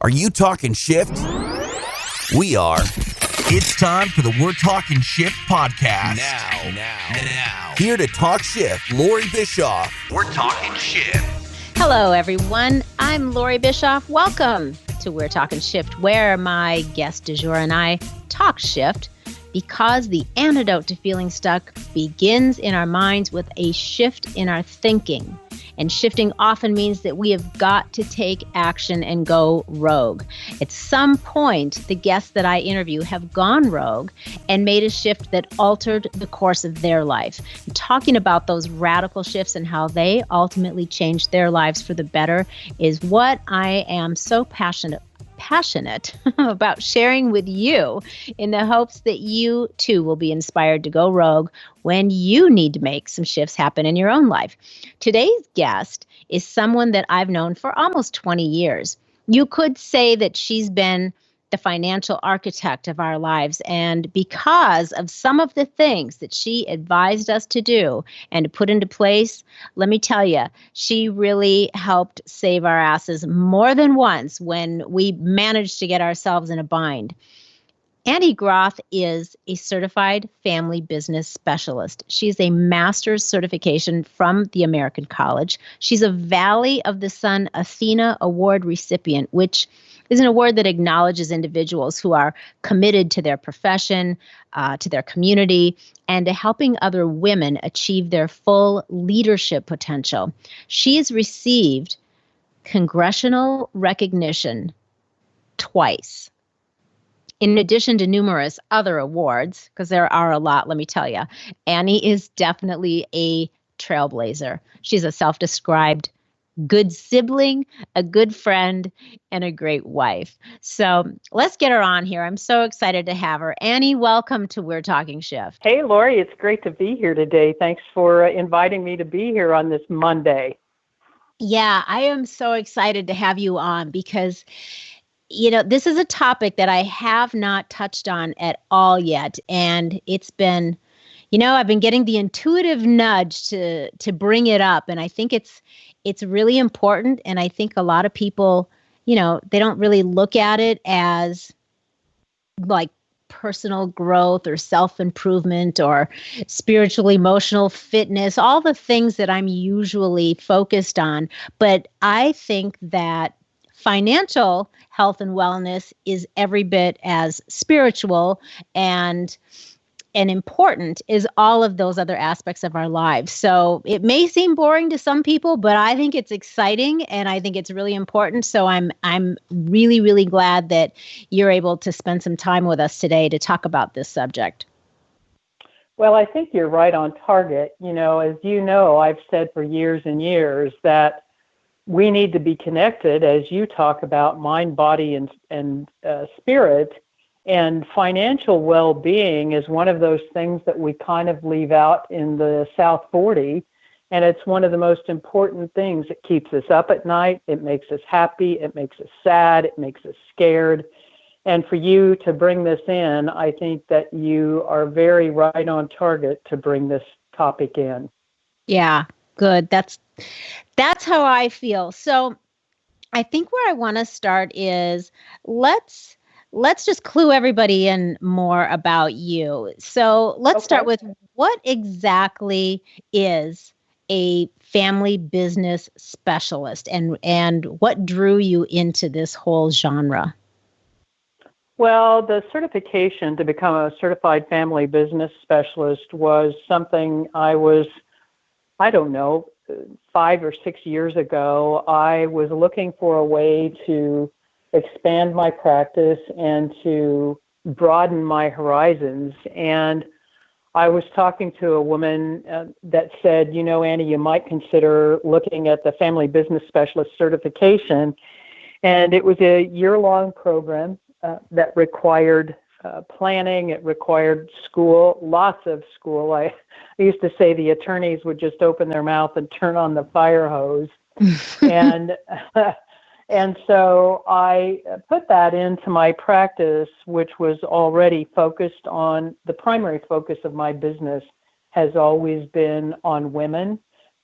Are you talking shift? We are. It's time for the We're Talking Shift podcast. Now. Here to talk shift, Loree Bischoff. We're Talking Shift. Hello, everyone. I'm Loree Bischoff. Welcome to We're Talking Shift, where my guest du jour and I talk shift because the antidote to feeling stuck begins in our minds with a shift in our thinking. And shifting often means that we have got to take action and go rogue. At some point, the guests that I interview have gone rogue and made a shift that altered the course of their life. And talking about those radical shifts and how they ultimately changed their lives for the better is what I am so passionate about sharing with you, in the hopes that you too will be inspired to go rogue when you need to make some shifts happen in your own life. Today's guest is someone that I've known for almost 20 years. You could say that she's been the financial architect of our lives, and because of some of the things that she advised us to do and to put into place, let me tell you, she really helped save our asses more than once when we managed to get ourselves in a bind. Annie Groth is a certified family business specialist. She's a master's certification from the American College. She's a Valley of the Sun Athena Award recipient, which is an award that acknowledges individuals who are committed to their profession, to their community, and to helping other women achieve their full leadership potential. She has received congressional recognition twice, in addition to numerous other awards, because there are a lot, let me tell you. Annie is definitely a trailblazer. She's a self-described good sibling, a good friend, and a great wife. So let's get her on here. I'm so excited to have her. Annie, welcome to We're Talking Shift. Hey, Loree, it's great to be here today. Thanks for inviting me to be here on this Monday. Yeah, I am so excited to have you on because, you know, this is a topic that I have not touched on at all yet. And it's been, you know, I've been getting the intuitive nudge to bring it up. And I think it's really important. And I think a lot of people, you know, they don't really look at it as like personal growth or self-improvement or spiritual, emotional fitness, all the things that I'm usually focused on. But I think that financial health and wellness is every bit as spiritual and important as all of those other aspects of our lives. So it may seem boring to some people, but I think it's exciting and I think it's really important. So I'm really, really glad that you're able to spend some time with us today to talk about this subject. Well, I think you're right on target. You know, as you know, I've said for years and years that we need to be connected, as you talk about mind, body, and spirit. And financial well-being is one of those things that we kind of leave out in the South 40. And it's one of the most important things. It keeps us up at night. It makes us happy. It makes us sad. It makes us scared. And for you to bring this in, I think that you are very right on target to bring this topic in. Yeah, good. That's how I feel. So I think where I want to start is let's just clue everybody in more about you. So let's start with, what exactly is a family business specialist, and what drew you into this whole genre? Well, the certification to become a certified family business specialist was something I was, 5 or 6 years ago. I was looking for a way to expand my practice and to broaden my horizons. And I was talking to a woman that said, you know, Annie, you might consider looking at the family business specialist certification. And it was a year-long program that required planning. It required school, lots of school. I used to say the attorneys would just open their mouth and turn on the fire hose. And so I put that into my practice, which was already focused on, the primary focus of my business has always been on women,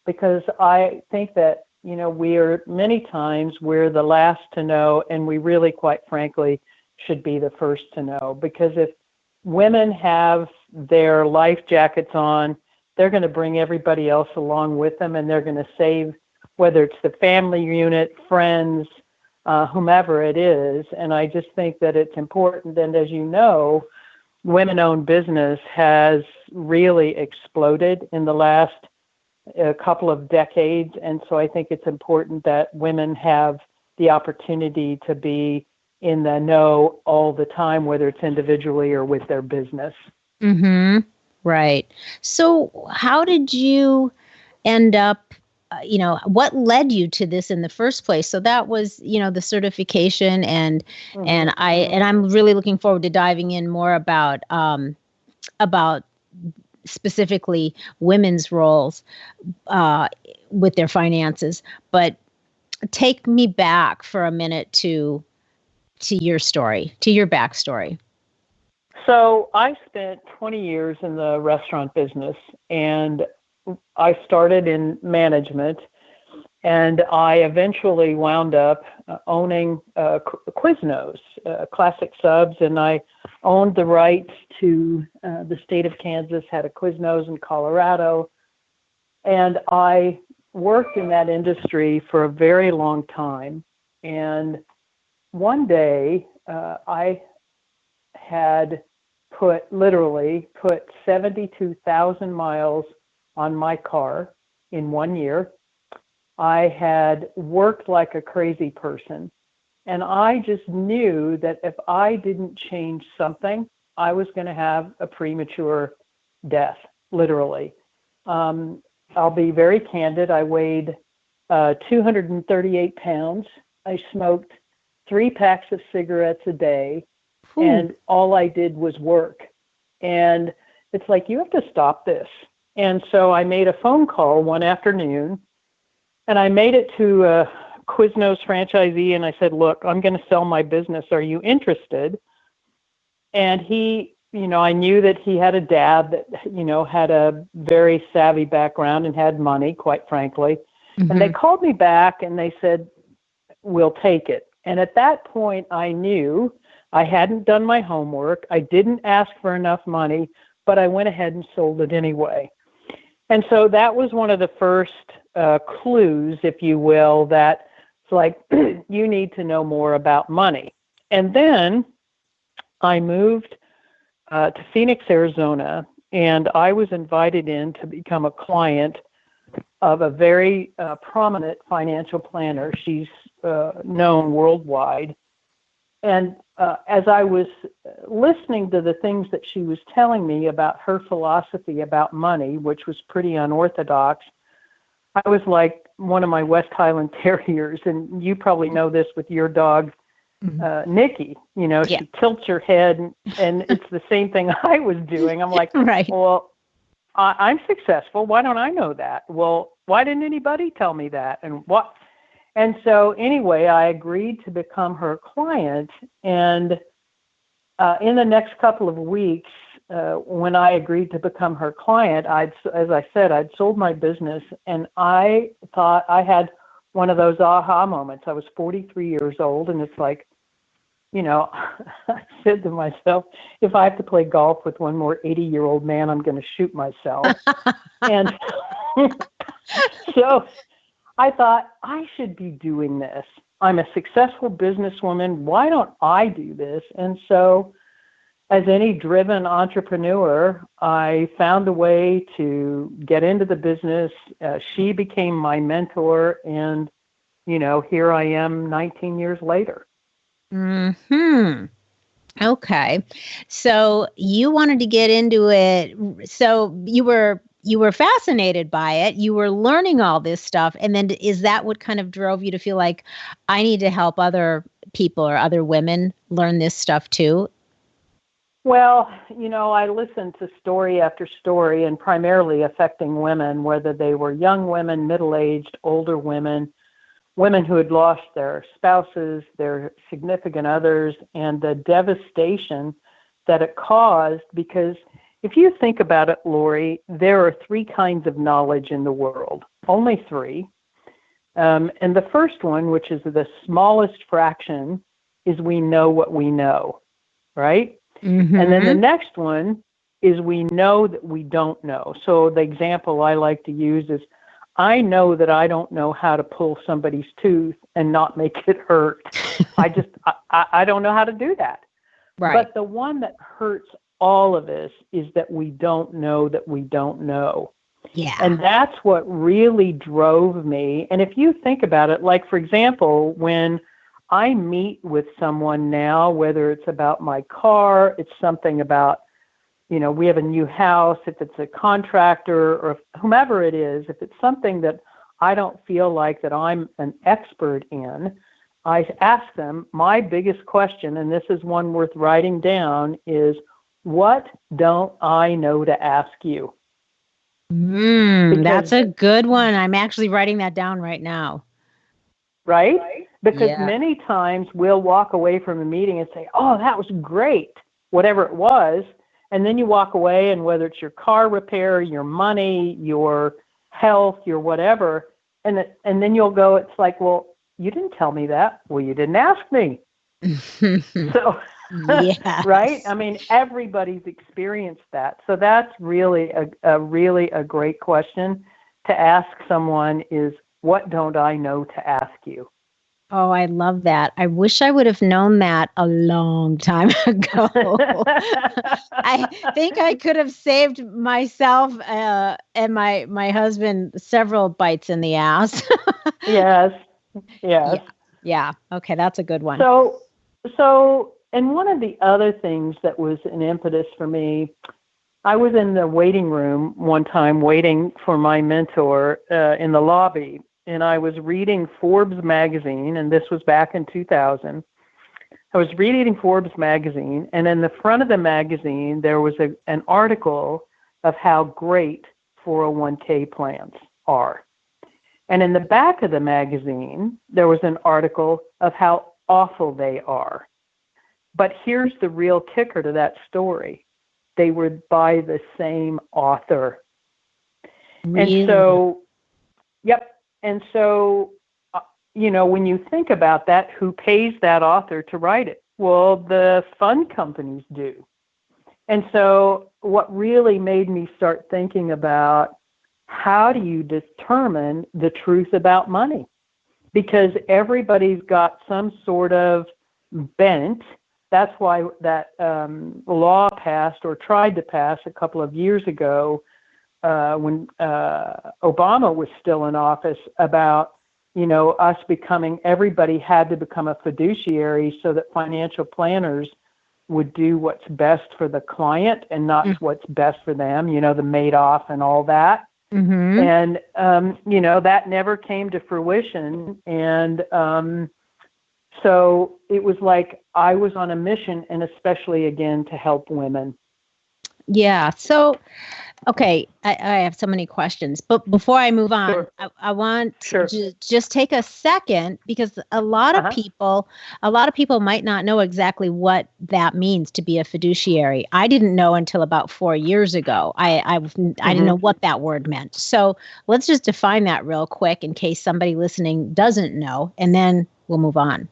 because I think that many times we're the last to know, and we really, quite frankly, should be the first to know. Because if women have their life jackets on, they're going to bring everybody else along with them, and they're going to save, whether it's the family unit, friends, whomever it is. And I just think that it's important. And as you know, women-owned business has really exploded in the last couple of decades. And so I think it's important that women have the opportunity to be in the know all the time, whether it's individually or with their business. Mm-hmm. Right. So how did you end up, what led you to this in the first place? So that was, the certification, and I'm really looking forward to diving in more about specifically women's roles with their finances. But take me back for a minute to your story, to your backstory. So I spent 20 years in the restaurant business, and I started in management, and I eventually wound up owning Quiznos, classic subs, and I owned the rights to the state of Kansas, had a Quiznos in Colorado, and I worked in that industry for a very long time. And one day I had literally put 72,000 miles on my car in 1 year. I had worked like a crazy person, and I just knew that if I didn't change something, I was going to have a premature death, literally. I'll be very candid. I weighed 238 pounds. I smoked 3 packs of cigarettes a day. And all I did was work. And it's like, you have to stop this. And so I made a phone call one afternoon, and I made it to a Quiznos franchisee, and I said, look, I'm going to sell my business. Are you interested? And he, I knew that he had a dad that, had a very savvy background and had money, quite frankly. Mm-hmm. And they called me back and they said, we'll take it. And at that point, I knew I hadn't done my homework. I didn't ask for enough money, but I went ahead and sold it anyway. And so that was one of the first clues, if you will, that it's like, you need to know more about money. And then I moved to Phoenix, Arizona, and I was invited in to become a client of a very prominent financial planner. She's known worldwide. And as I was listening to the things that she was telling me about her philosophy about money, which was pretty unorthodox, I was like one of my West Highland Terriers, and you probably know this with your dog, Nikki. She tilts her head, and it's the same thing I was doing. I'm like, right. Well, I'm successful. Why don't I know that? Well, why didn't anybody tell me that? And so anyway, I agreed to become her client. And in the next couple of weeks, when I agreed to become her client, as I said, I'd sold my business, and I thought I had one of those aha moments. I was 43 years old, and it's like, I said to myself, if I have to play golf with one more 80-year-old man, I'm going to shoot myself. And so I thought, I should be doing this. I'm a successful businesswoman. Why don't I do this? And so, as any driven entrepreneur, I found a way to get into the business. She became my mentor, and, here I am 19 years later. Okay. So you wanted to get into it. So you were fascinated by it. You were learning all this stuff. And then is that what kind of drove you to feel like I need to help other people or other women learn this stuff too? Well, I listened to story after story, and primarily affecting women, whether they were young women, middle-aged, older women who had lost their spouses, their significant others, and the devastation that it caused. Because if you think about it, Loree, there are 3 kinds of knowledge in the world, only 3. And the first one, which is the smallest fraction, is we know what we know, right? Mm-hmm. And then the next one is we know that we don't know. So the example I like to use is, I know that I don't know how to pull somebody's tooth and not make it hurt. I don't know how to do that. Right. But the one that hurts all of us is that we don't know that we don't know. Yeah. And that's what really drove me. And if you think about it, like, for example, when I meet with someone now, whether it's about my car, it's something about, we have a new house, if it's a contractor or whomever it is, if it's something that I don't feel like that I'm an expert in, I ask them, my biggest question, and this is one worth writing down, is, what don't I know to ask you? That's a good one. I'm actually writing that down right now. Right? Because many times we'll walk away from a meeting and say, oh, that was great, whatever it was. And then you walk away, and whether it's your car repair, your money, your health, your whatever, and then you'll go, it's like, well, you didn't tell me that. Well, you didn't ask me. So, yes. Right? I mean, everybody's experienced that. So that's really a great question to ask someone is, what don't I know to ask you? Oh, I love that. I wish I would have known that a long time ago. I think I could have saved myself and my husband several bites in the ass. Yes. Yeah. Okay, that's a good one. So, and one of the other things that was an impetus for me, I was in the waiting room one time waiting for my mentor in the lobby. And I was reading Forbes magazine, and this was back in 2000. I was reading Forbes magazine, and in the front of the magazine, there was an article of how great 401k plans are. And in the back of the magazine, there was an article of how awful they are. But here's the real kicker to that story. They were by the same author. Really? And so, yep. And so, when you think about that, who pays that author to write it? Well, the fund companies do. And so what really made me start thinking about, how do you determine the truth about money? Because everybody's got some sort of bent. That's why that law passed, or tried to pass, a couple of years ago, when Obama was still in office, about, us everybody had to become a fiduciary so that financial planners would do what's best for the client and not what's best for them, the Madoff and all that. Mm-hmm. And, that never came to fruition. And so it was like I was on a mission, and especially, again, to help women. Yeah. So, okay, I have so many questions, but before I move on, Sure. I want Sure. to just take a second, because a lot of people might not know exactly what that means to be a fiduciary. I didn't know until about 4 years ago. I didn't know what that word meant. So let's just define that real quick in case somebody listening doesn't know, and then we'll move on.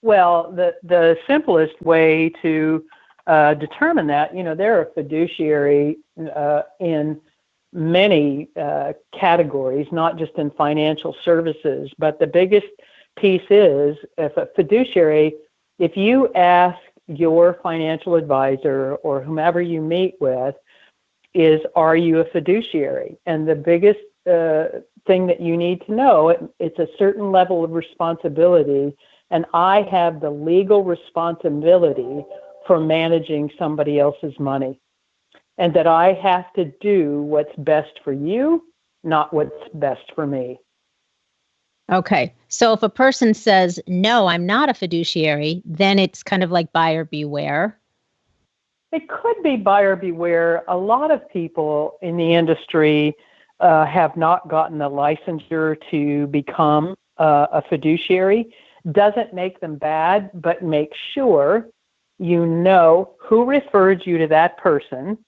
Well, the simplest way to determine that, they're a fiduciary in many categories, not just in financial services. But the biggest piece is, if a fiduciary, if you ask your financial advisor or whomever you meet with, is, are you a fiduciary? And the biggest thing that you need to know, it's a certain level of responsibility, and I have the legal responsibility for managing somebody else's money, and that I have to do what's best for you, not what's best for me. Okay. So if a person says, no, I'm not a fiduciary, then it's kind of like buyer beware. It could be buyer beware. A lot of people in the industry have not gotten the licensure to become a fiduciary. Doesn't make them bad, but make sure you know who referred you to that person,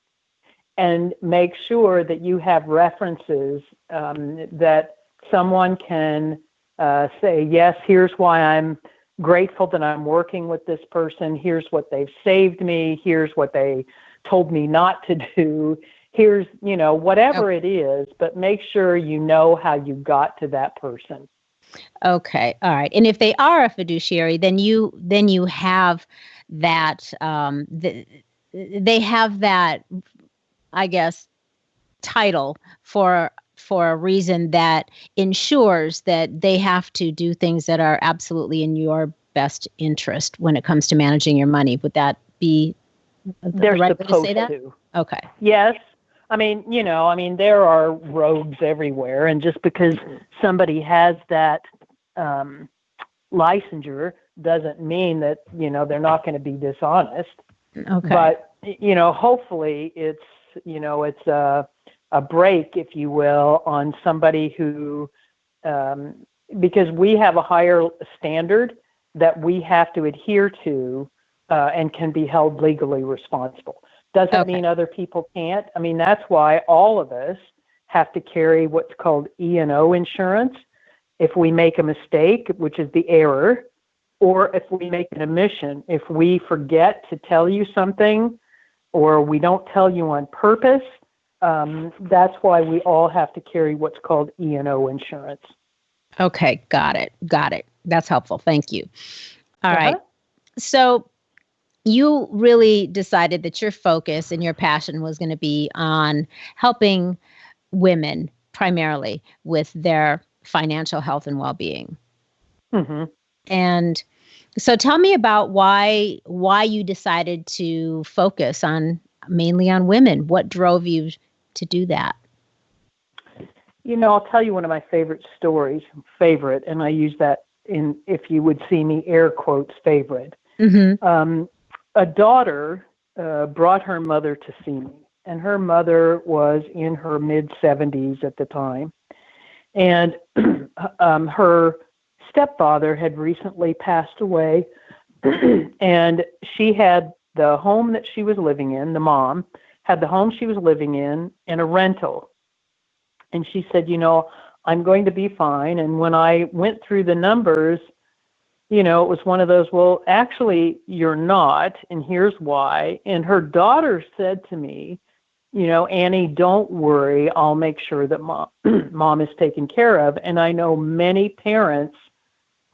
and make sure that you have references that someone can say, yes, here's why I'm grateful that I'm working with this person. Here's what they've saved me. Here's what they told me not to do. Here's, whatever it is, but make sure you know how you got to that person. Okay. All right. And if they are a fiduciary, then you have that, they have that, I guess, title for a reason that ensures that they have to do things that are absolutely in your best interest when it comes to managing your money. Would that be the right way to say that? Okay. Yes. I mean, there are rogues everywhere, and just because somebody has that licensure doesn't mean that, they're not going to be dishonest. Okay. But, hopefully it's a break, if you will, on somebody who, because we have a higher standard that we have to adhere to and can be held legally responsible. Doesn't mean other people can't. I mean, that's why all of us have to carry what's called E&O insurance. If we make a mistake, which is the error, or if we make an omission, if we forget to tell you something or we don't tell you on purpose, that's why we all have to carry what's called E&O insurance. Okay, got it. That's helpful. Thank you. All right. So you really decided that your focus and your passion was going to be on helping women primarily with their financial health and well-being. Mm-hmm. And so tell me about why you decided to focus mainly on women. What drove you to do that? I'll tell you one of my favorite stories, and I use that if you would see me air quotes, favorite. Mm-hmm. A daughter brought her mother to see me, and her mother was in her mid-70s at the time. And her stepfather had recently passed away, and she had the home that she was living in, the mom had the home she was living in and a rental. And she said, I'm going to be fine. And when I went through the numbers, it was one of those, well, actually, you're not, and here's why. And her daughter said to me, Annie, don't worry. I'll make sure that mom is taken care of. And I know many parents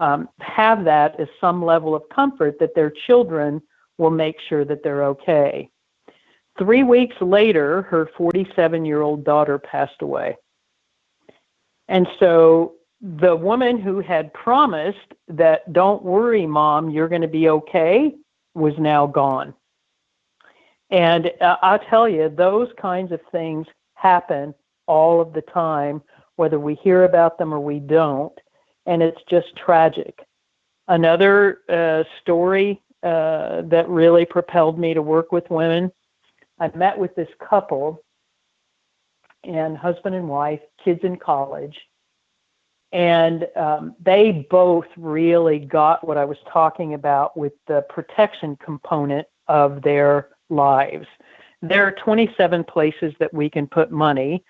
have that as some level of comfort that their children will make sure that they're okay. 3 weeks later, her 47-year-old daughter passed away. And so the woman who had promised that, don't worry, Mom, you're going to be okay, was now gone. And I'll tell you, those kinds of things happen all of the time, whether we hear about them or we don't, and it's just tragic. Another story that really propelled me to work with women, I met with this couple, and husband and wife, kids in college, and they both really got what I was talking about with the protection component of their lives. There are 27 places that we can put money,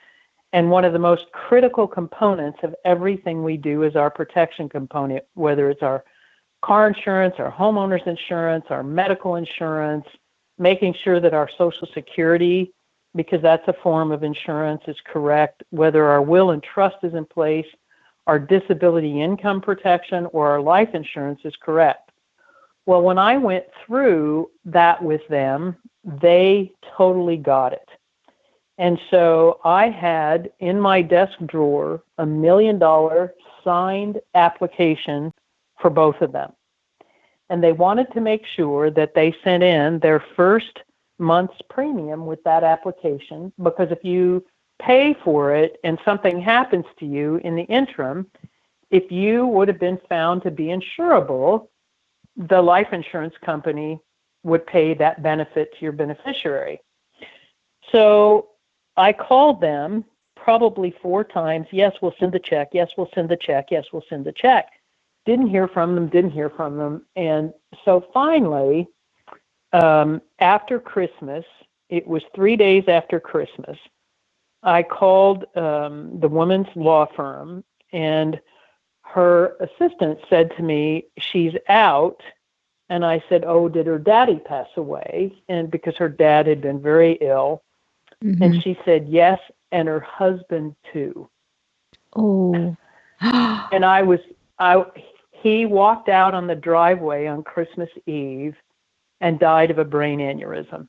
and one of the most critical components of everything we do is our protection component, whether it's our car insurance, our homeowner's insurance, our medical insurance, making sure that our Social Security, because that's a form of insurance, is correct, whether our will and trust is in place, our disability income protection, or our life insurance is correct. Well, when I went through that with them, they totally got it. And so I had in my desk drawer $1 million signed application for both of them. And they wanted to make sure that they sent in their first month's premium with that application, because if you pay for it and something happens to you in the interim, if you would have been found to be insurable, the life insurance company would pay that benefit to your beneficiary. So I called them probably 4 times. Yes, we'll send the check. Yes, we'll send the check. Yes, we'll send the check. Didn't hear from them. And so finally, after Christmas, it was 3 days after Christmas, I called the woman's law firm, and her assistant said to me, she's out. And I said, oh, did her daddy pass away? And because her dad had been very ill. Mm-hmm. And she said, yes, and her husband too. Oh. And he walked out on the driveway on Christmas Eve and died of a brain aneurysm.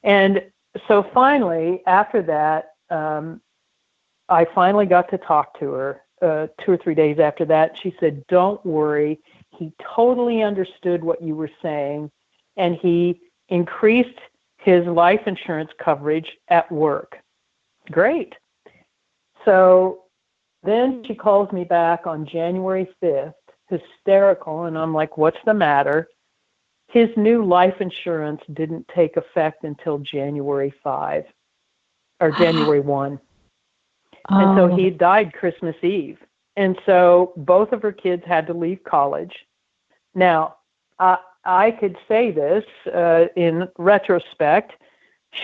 And so finally, after that, I finally got to talk to her 2 or 3 days after that. She said, don't worry. He totally understood what you were saying, and he increased his life insurance coverage at work. Great. So then she calls me back on January 5th, hysterical, and I'm like, what's the matter? His new life insurance didn't take effect until January 5 or January 1. Oh. And so he died Christmas Eve. And so both of her kids had to leave college. Now, I could say this in retrospect.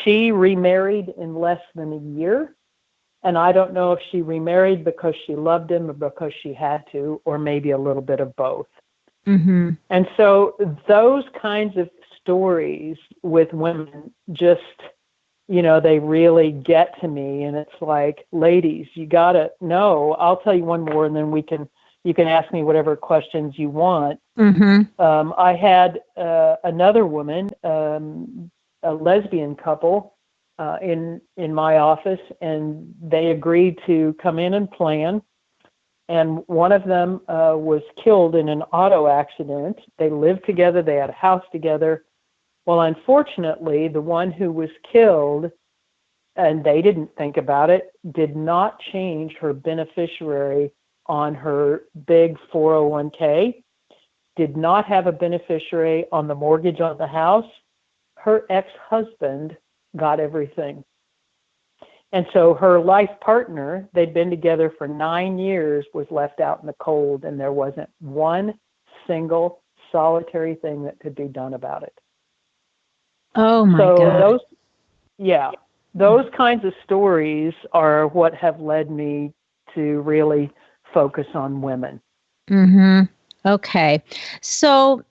She remarried in less than a year. And I don't know if she remarried because she loved him or because she had to, or maybe a little bit of both. Mm-hmm. And so those kinds of stories with women just, they really get to me. And it's like, ladies, you got to know. I'll tell you one more, and then you can ask me whatever questions you want. Mm-hmm. I had another woman, a lesbian couple, in my office, and they agreed to come in and plan. And one of them was killed in an auto accident. They lived together. They had a house together. Well, unfortunately, the one who was killed, and they didn't think about it, did not change her beneficiary on her big 401k, did not have a beneficiary on the mortgage on the house. Her ex-husband got everything. And so her life partner, they'd been together for 9 years, was left out in the cold, and there wasn't one single solitary thing that could be done about it. Oh my God. Those kinds of stories are what have led me to really focus on women. Mm-hmm. Okay. So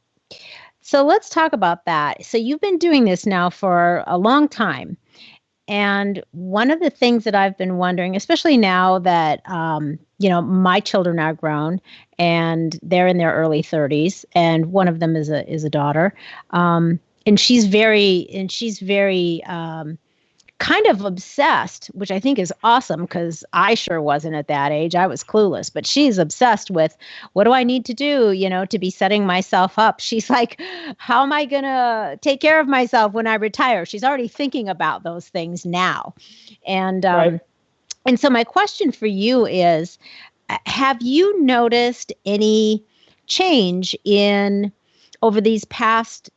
let's talk about that. So you've been doing this now for a long time. And one of the things that I've been wondering, especially now that, my children are grown and they're in their early 30s, and one of them is a daughter. And she's very kind of obsessed, which I think is awesome because I sure wasn't at that age. I was clueless, but she's obsessed with, what do I need to do, to be setting myself up? She's like, how am I going to take care of myself when I retire? She's already thinking about those things now. And, right. And so my question for you is, have you noticed any change over these past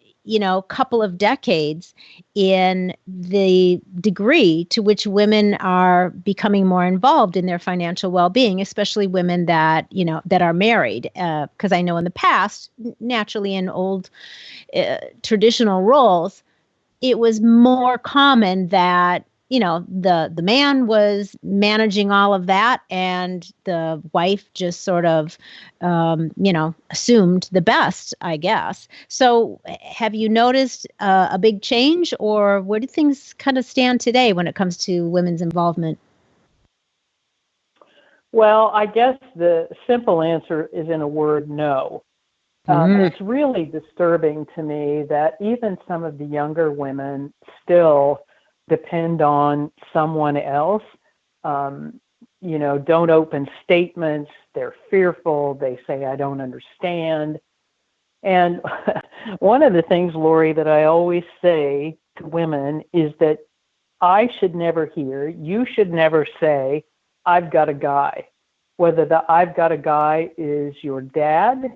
couple of decades in the degree to which women are becoming more involved in their financial well-being, especially women that are married? Because I know in the past, naturally in old traditional roles, it was more common that the man was managing all of that, and the wife just sort of, assumed the best, I guess. So have you noticed a big change, or where do things kind of stand today when it comes to women's involvement? Well, I guess the simple answer is in a word, no. It's really disturbing to me that even some of the younger women still depend on someone else. Don't open statements. They're fearful. They say, I don't understand. And one of the things, Loree, that I always say to women is that I should never hear, you should never say, I've got a guy. Whether the I've got a guy is your dad,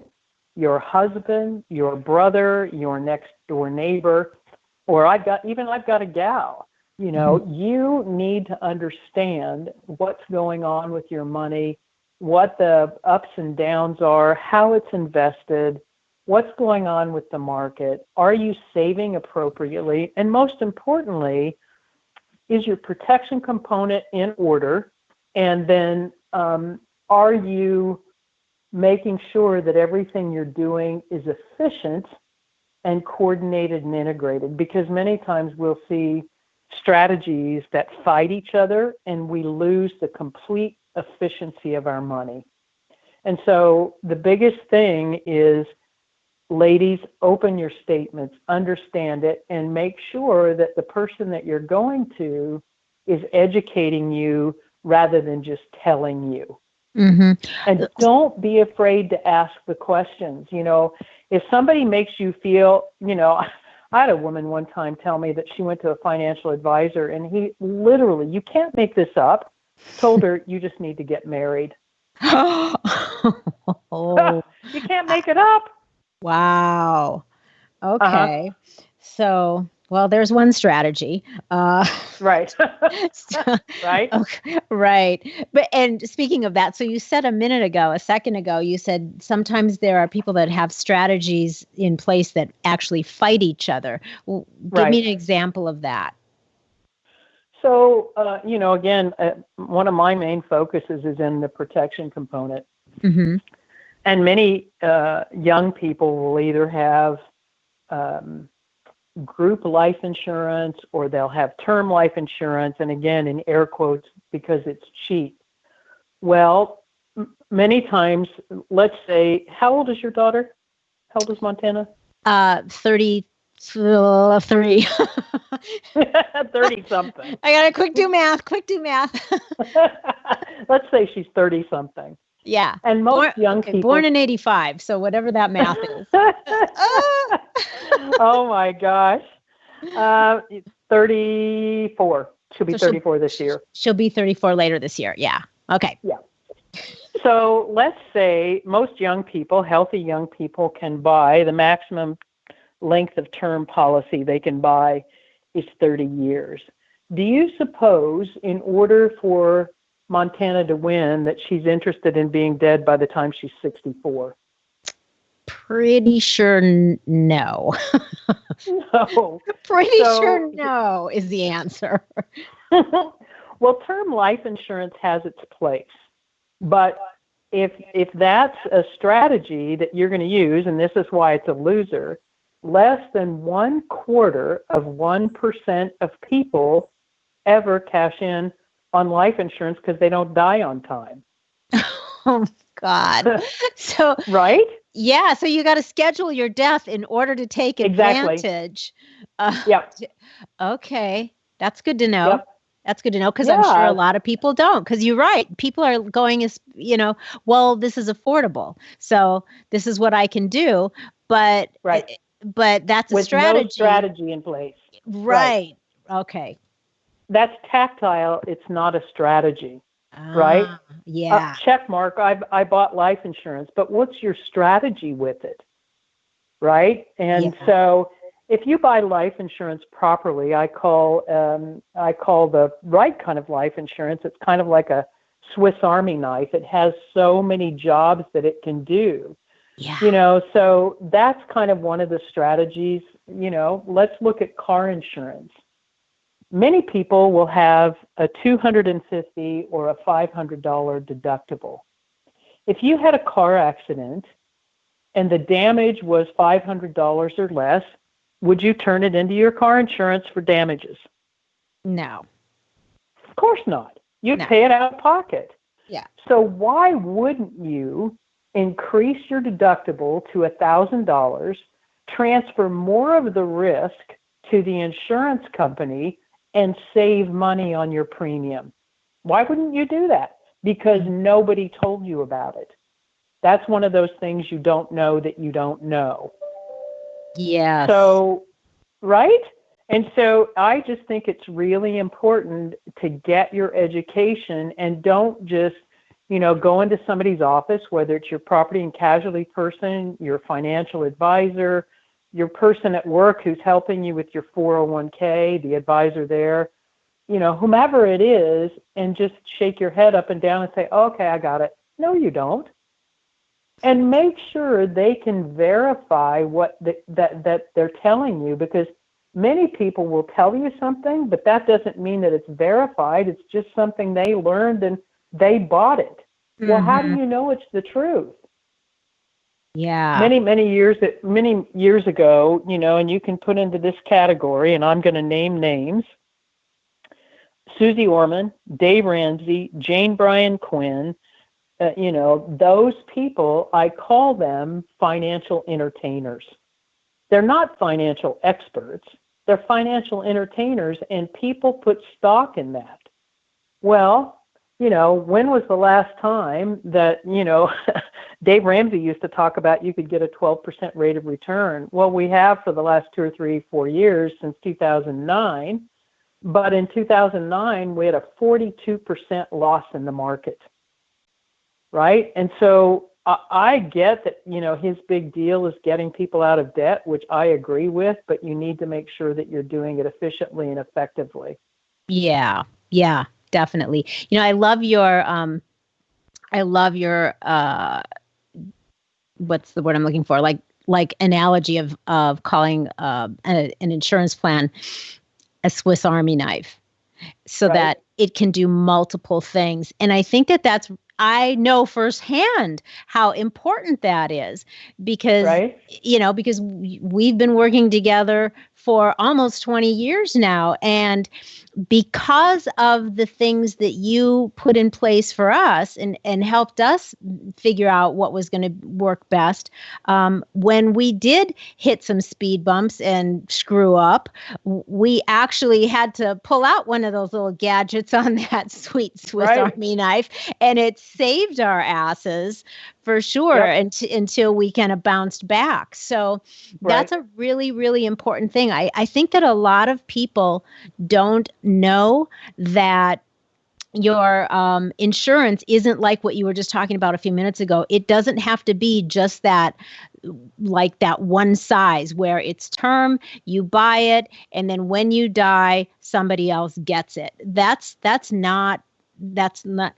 your husband, your brother, your next door neighbor, or I've got a gal. You need to understand what's going on with your money, what the ups and downs are, how it's invested, what's going on with the market. Are you saving appropriately? And most importantly, is your protection component in order? And then are you making sure that everything you're doing is efficient and coordinated and integrated? Because many times we'll see strategies that fight each other and we lose the complete efficiency of our money. And so the biggest thing is, ladies, open your statements, understand it, and make sure that the person that you're going to is educating you rather than just telling you. Mm-hmm. And don't be afraid to ask the questions. You know, if somebody makes you feel, you know, I had a woman one time tell me that she went to a financial advisor and he literally, you can't make this up, told her, you just need to get married. Oh, You can't make it up. wow. Okay. So, well, there's one strategy. Right. So- Right. Okay, right. But and speaking of that, so you said a second ago, you said sometimes there are people that have strategies in place that actually fight each other. Well, give me Right. an example of that. So, you know, again, one of my main focuses is in the protection component. Mm-hmm. And many young people will either have group life insurance or they'll have term life insurance. And again, in air quotes, because it's cheap. Well, many times, let's say, how old is your daughter? How old is Montana? 33. 30-something. I gotta quick do math. Let's say she's 30-something. Yeah. And most young people... Born in 85, so whatever that math is. Oh, my gosh. 34. She'll be 34 this year. She'll be 34 later this year. Yeah. Okay. Yeah. So let's say most young people, healthy young people, can buy the maximum length of term policy they can buy is 30 years. Do you suppose in order for Montana to win that she's interested in being dead by the time she's 64? Pretty sure no. No. Pretty sure no is the answer. Well, term life insurance has its place. But if that's a strategy that you're going to use, and this is why it's a loser, less than 1/4% of people ever cash in on life insurance because they don't die on time. Oh, God. So, right? Yeah. So you got to schedule your death in order to take advantage. Yep. Okay. That's good to know. Yep. That's good to know because I'm sure a lot of people don't. Because you're right. People are going as, well, this is affordable. So this is what I can do. But that's a strategy. With no strategy in place. Right. Okay. That's tactile. It's not a strategy. Right? Yeah. Check mark. I bought life insurance, but what's your strategy with it? Right? And so if you buy life insurance properly, I call the right kind of life insurance. It's kind of like a Swiss Army knife. It has so many jobs that it can do. Yeah. So that's kind of one of the strategies. Let's look at car insurance. Many people will have a $250 or a $500 deductible. If you had a car accident and the damage was $500 or less, would you turn it into your car insurance for damages? No. Of course not. You'd pay it out of pocket. Yeah. So why wouldn't you increase your deductible to $1,000, transfer more of the risk to the insurance company, and save money on your premium? Why wouldn't you do that? Because nobody told you about it. That's one of those things you don't know that you don't know. Yes. So, right? And so I just think it's really important to get your education and don't just, go into somebody's office, whether it's your property and casualty person, your financial advisor, your person at work who's helping you with your 401k, the advisor there, whomever it is, and just shake your head up and down and say, okay, I got it. No, you don't. And make sure they can verify what that they're telling you, because many people will tell you something, but that doesn't mean that it's verified. It's just something they learned and they bought it. Well, how do you know it's the truth? Yeah. Many years ago, and you can put into this category, and I'm going to name names: Susie Orman, Dave Ramsey, Jane Bryan Quinn. Those people, I call them financial entertainers. They're not financial experts. They're financial entertainers, and people put stock in that. Well, when was the last time that, Dave Ramsey used to talk about you could get a 12% rate of return? Well, we have for the last 2 or 3, 4 years since 2009. But in 2009, we had a 42% loss in the market, right? And so I get that, his big deal is getting people out of debt, which I agree with, but you need to make sure that you're doing it efficiently and effectively. Yeah, definitely. I love your what's the word I'm looking for? Like analogy of calling an insurance plan a Swiss Army knife, so that it can do multiple things. And I think I know firsthand how important that is, because, because we've been working together for almost 20 years now. And because of the things that you put in place for us and helped us figure out what was going to work best, when we did hit some speed bumps and screw up, we actually had to pull out one of those little gadgets on that sweet Swiss Army knife, and it saved our asses for sure until we kind of bounced back. So that's a really, really important thing. I think that a lot of people don't know that your insurance isn't like what you were just talking about a few minutes ago. It doesn't have to be just that, like that one size where it's term, you buy it, and then when you die, somebody else gets it. That's not,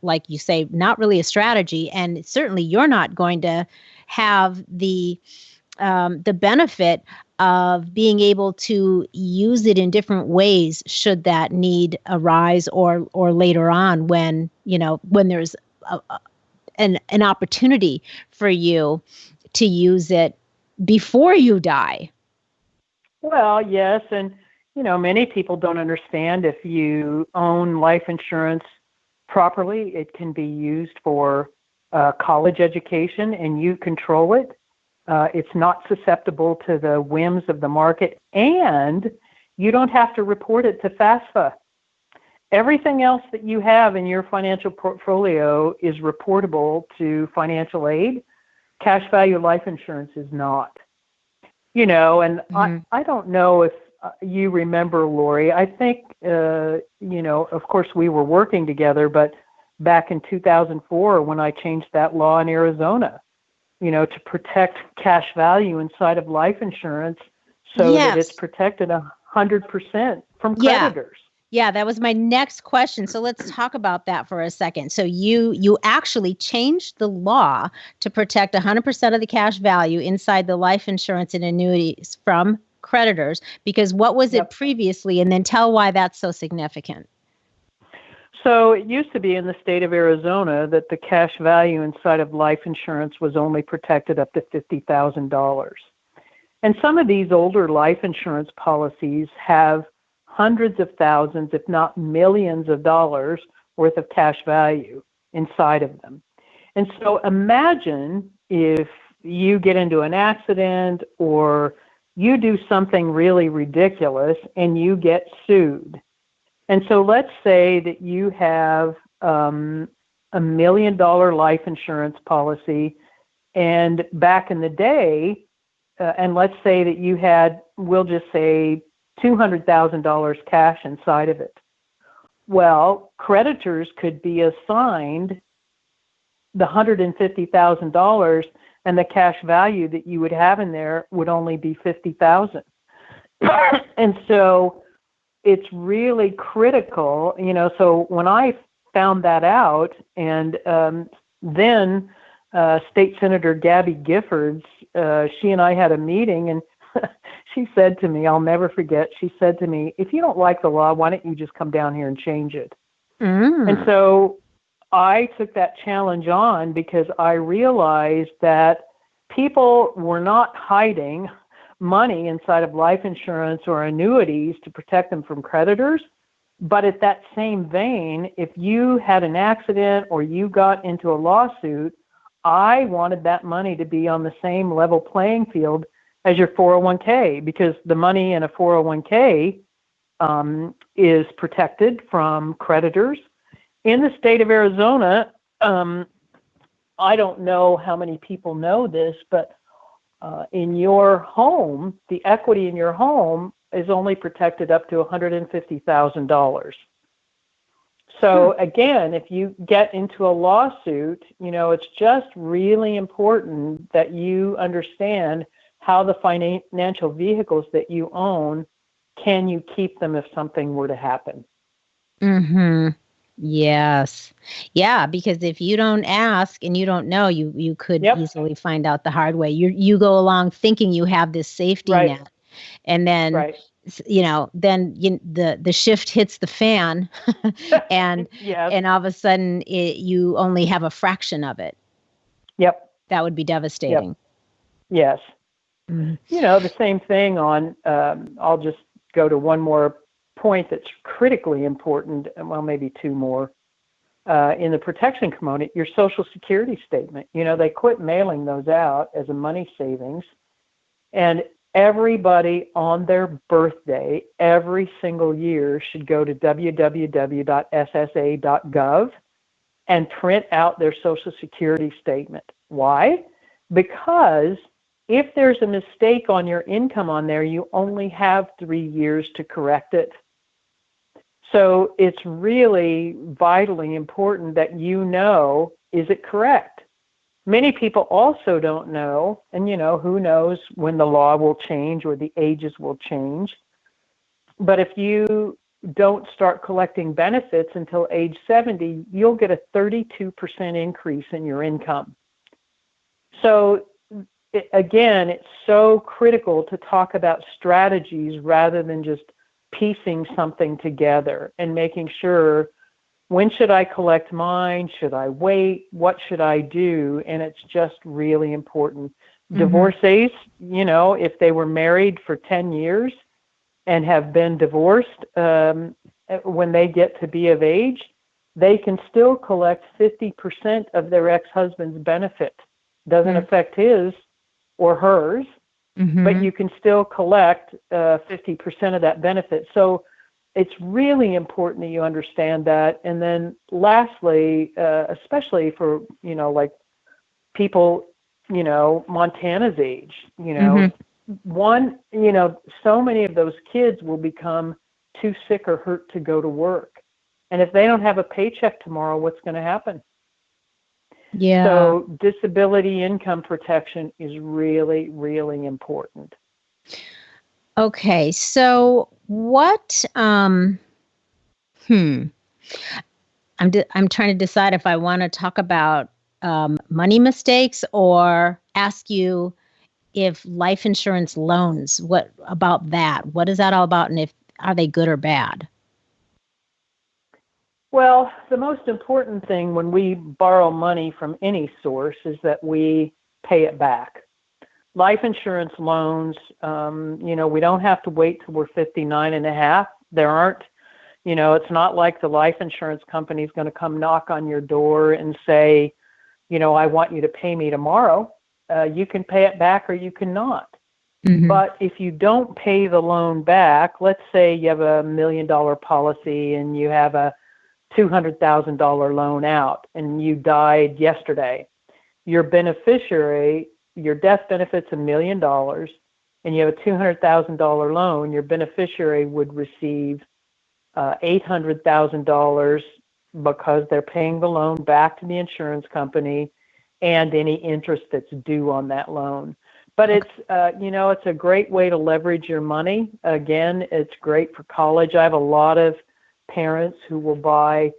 like you say, not really a strategy. And certainly you're not going to have the benefit of being able to use it in different ways should that need arise, or later on when there's an opportunity for you to use it before you die. Well, yes. And, many people don't understand, if you own life insurance properly, it can be used for college education, and you control it. It's not susceptible to the whims of the market, and you don't have to report it to FAFSA. Everything else that you have in your financial portfolio is reportable to financial aid. Cash value life insurance is not. And I don't know if you remember, Loree. I think, of course we were working together, but back in 2004 when I changed that law in Arizona, to protect cash value inside of life insurance so that it's protected 100% from creditors. Yeah, that was my next question. So let's talk about that for a second. So you actually changed the law to protect 100% of the cash value inside the life insurance and annuities from creditors, because what was it previously? And then tell why that's so significant. So it used to be in the state of Arizona that the cash value inside of life insurance was only protected up to $50,000. And some of these older life insurance policies have hundreds of thousands, if not millions of dollars worth of cash value inside of them. And so imagine if you get into an accident or you do something really ridiculous and you get sued. And so let's say that you have $1 million life insurance policy, and back in the day, and let's say that you had, we'll just say, $200,000 cash inside of it. Well, creditors could be assigned the $150,000, and the cash value that you would have in there would only be $50,000. And so it's really critical, so when I found that out, and then State Senator Gabby Giffords, she and I had a meeting, and she said to me, I'll never forget, she said to me, if you don't like the law, why don't you just come down here and change it? And so I took that challenge on because I realized that people were not hiding money inside of life insurance or annuities to protect them from creditors. But at that same vein, if you had an accident or you got into a lawsuit, I wanted that money to be on the same level playing field as your 401k, because the money in a 401k is protected from creditors. In the state of Arizona, I don't know how many people know this, but in your home, the equity in your home is only protected up to $150,000. So again, if you get into a lawsuit, it's just really important that you understand how the financial vehicles that you own, can you keep them if something were to happen? Mm-hmm. Yes. Yeah, because if you don't ask and you don't know, you could easily find out the hard way. You go along thinking you have this safety net, and then the shift hits the fan, and and all of a sudden you only have a fraction of it. Yep. That would be devastating. Yep. Yes. Mm-hmm. The same thing on. I'll just go to one more point that's critically important, well, maybe two more, in the protection component, your Social Security statement. They quit mailing those out as a money savings, and everybody on their birthday every single year should go to www.ssa.gov and print out their Social Security statement. Why? Because if there's a mistake on your income on there, you only have 3 years to correct it. So it's really vitally important that is it correct? Many people also don't know, and who knows when the law will change or the ages will change. But if you don't start collecting benefits until age 70, you'll get a 32% increase in your income. So again, it's so critical to talk about strategies rather than just piecing something together and making sure, when should I collect mine? Should I wait? What should I do? And it's just really important. Mm-hmm. Divorcees, if they were married for 10 years and have been divorced, when they get to be of age, they can still collect 50% of their ex-husband's benefit. Doesn't affect his or hers, but you can still collect 50% of that benefit. So it's really important that you understand that. And then lastly, especially for, like people, Montana's age, so many of those kids will become too sick or hurt to go to work. And if they don't have a paycheck tomorrow, what's going to happen? Yeah. So disability income protection is really, really important. Okay. So what, I'm trying to decide if I want to talk about money mistakes or ask you if life insurance loans, what about that? What is that all about? And are they good or bad? Well, the most important thing when we borrow money from any source is that we pay it back. Life insurance loans, we don't have to wait till we're 59 and a half. There aren't, it's not like the life insurance company is going to come knock on your door and say, I want you to pay me tomorrow. You can pay it back or you cannot. Mm-hmm. But if you don't pay the loan back, let's say you have $1 million policy and you have a $200,000 loan out and you died yesterday, your beneficiary, your death benefit's $1 million and you have a $200,000 loan, your beneficiary would receive $800,000 because they're paying the loan back to the insurance company and any interest that's due on that loan. But it's, it's a great way to leverage your money. Again, it's great for college. I have a lot of parents who will buy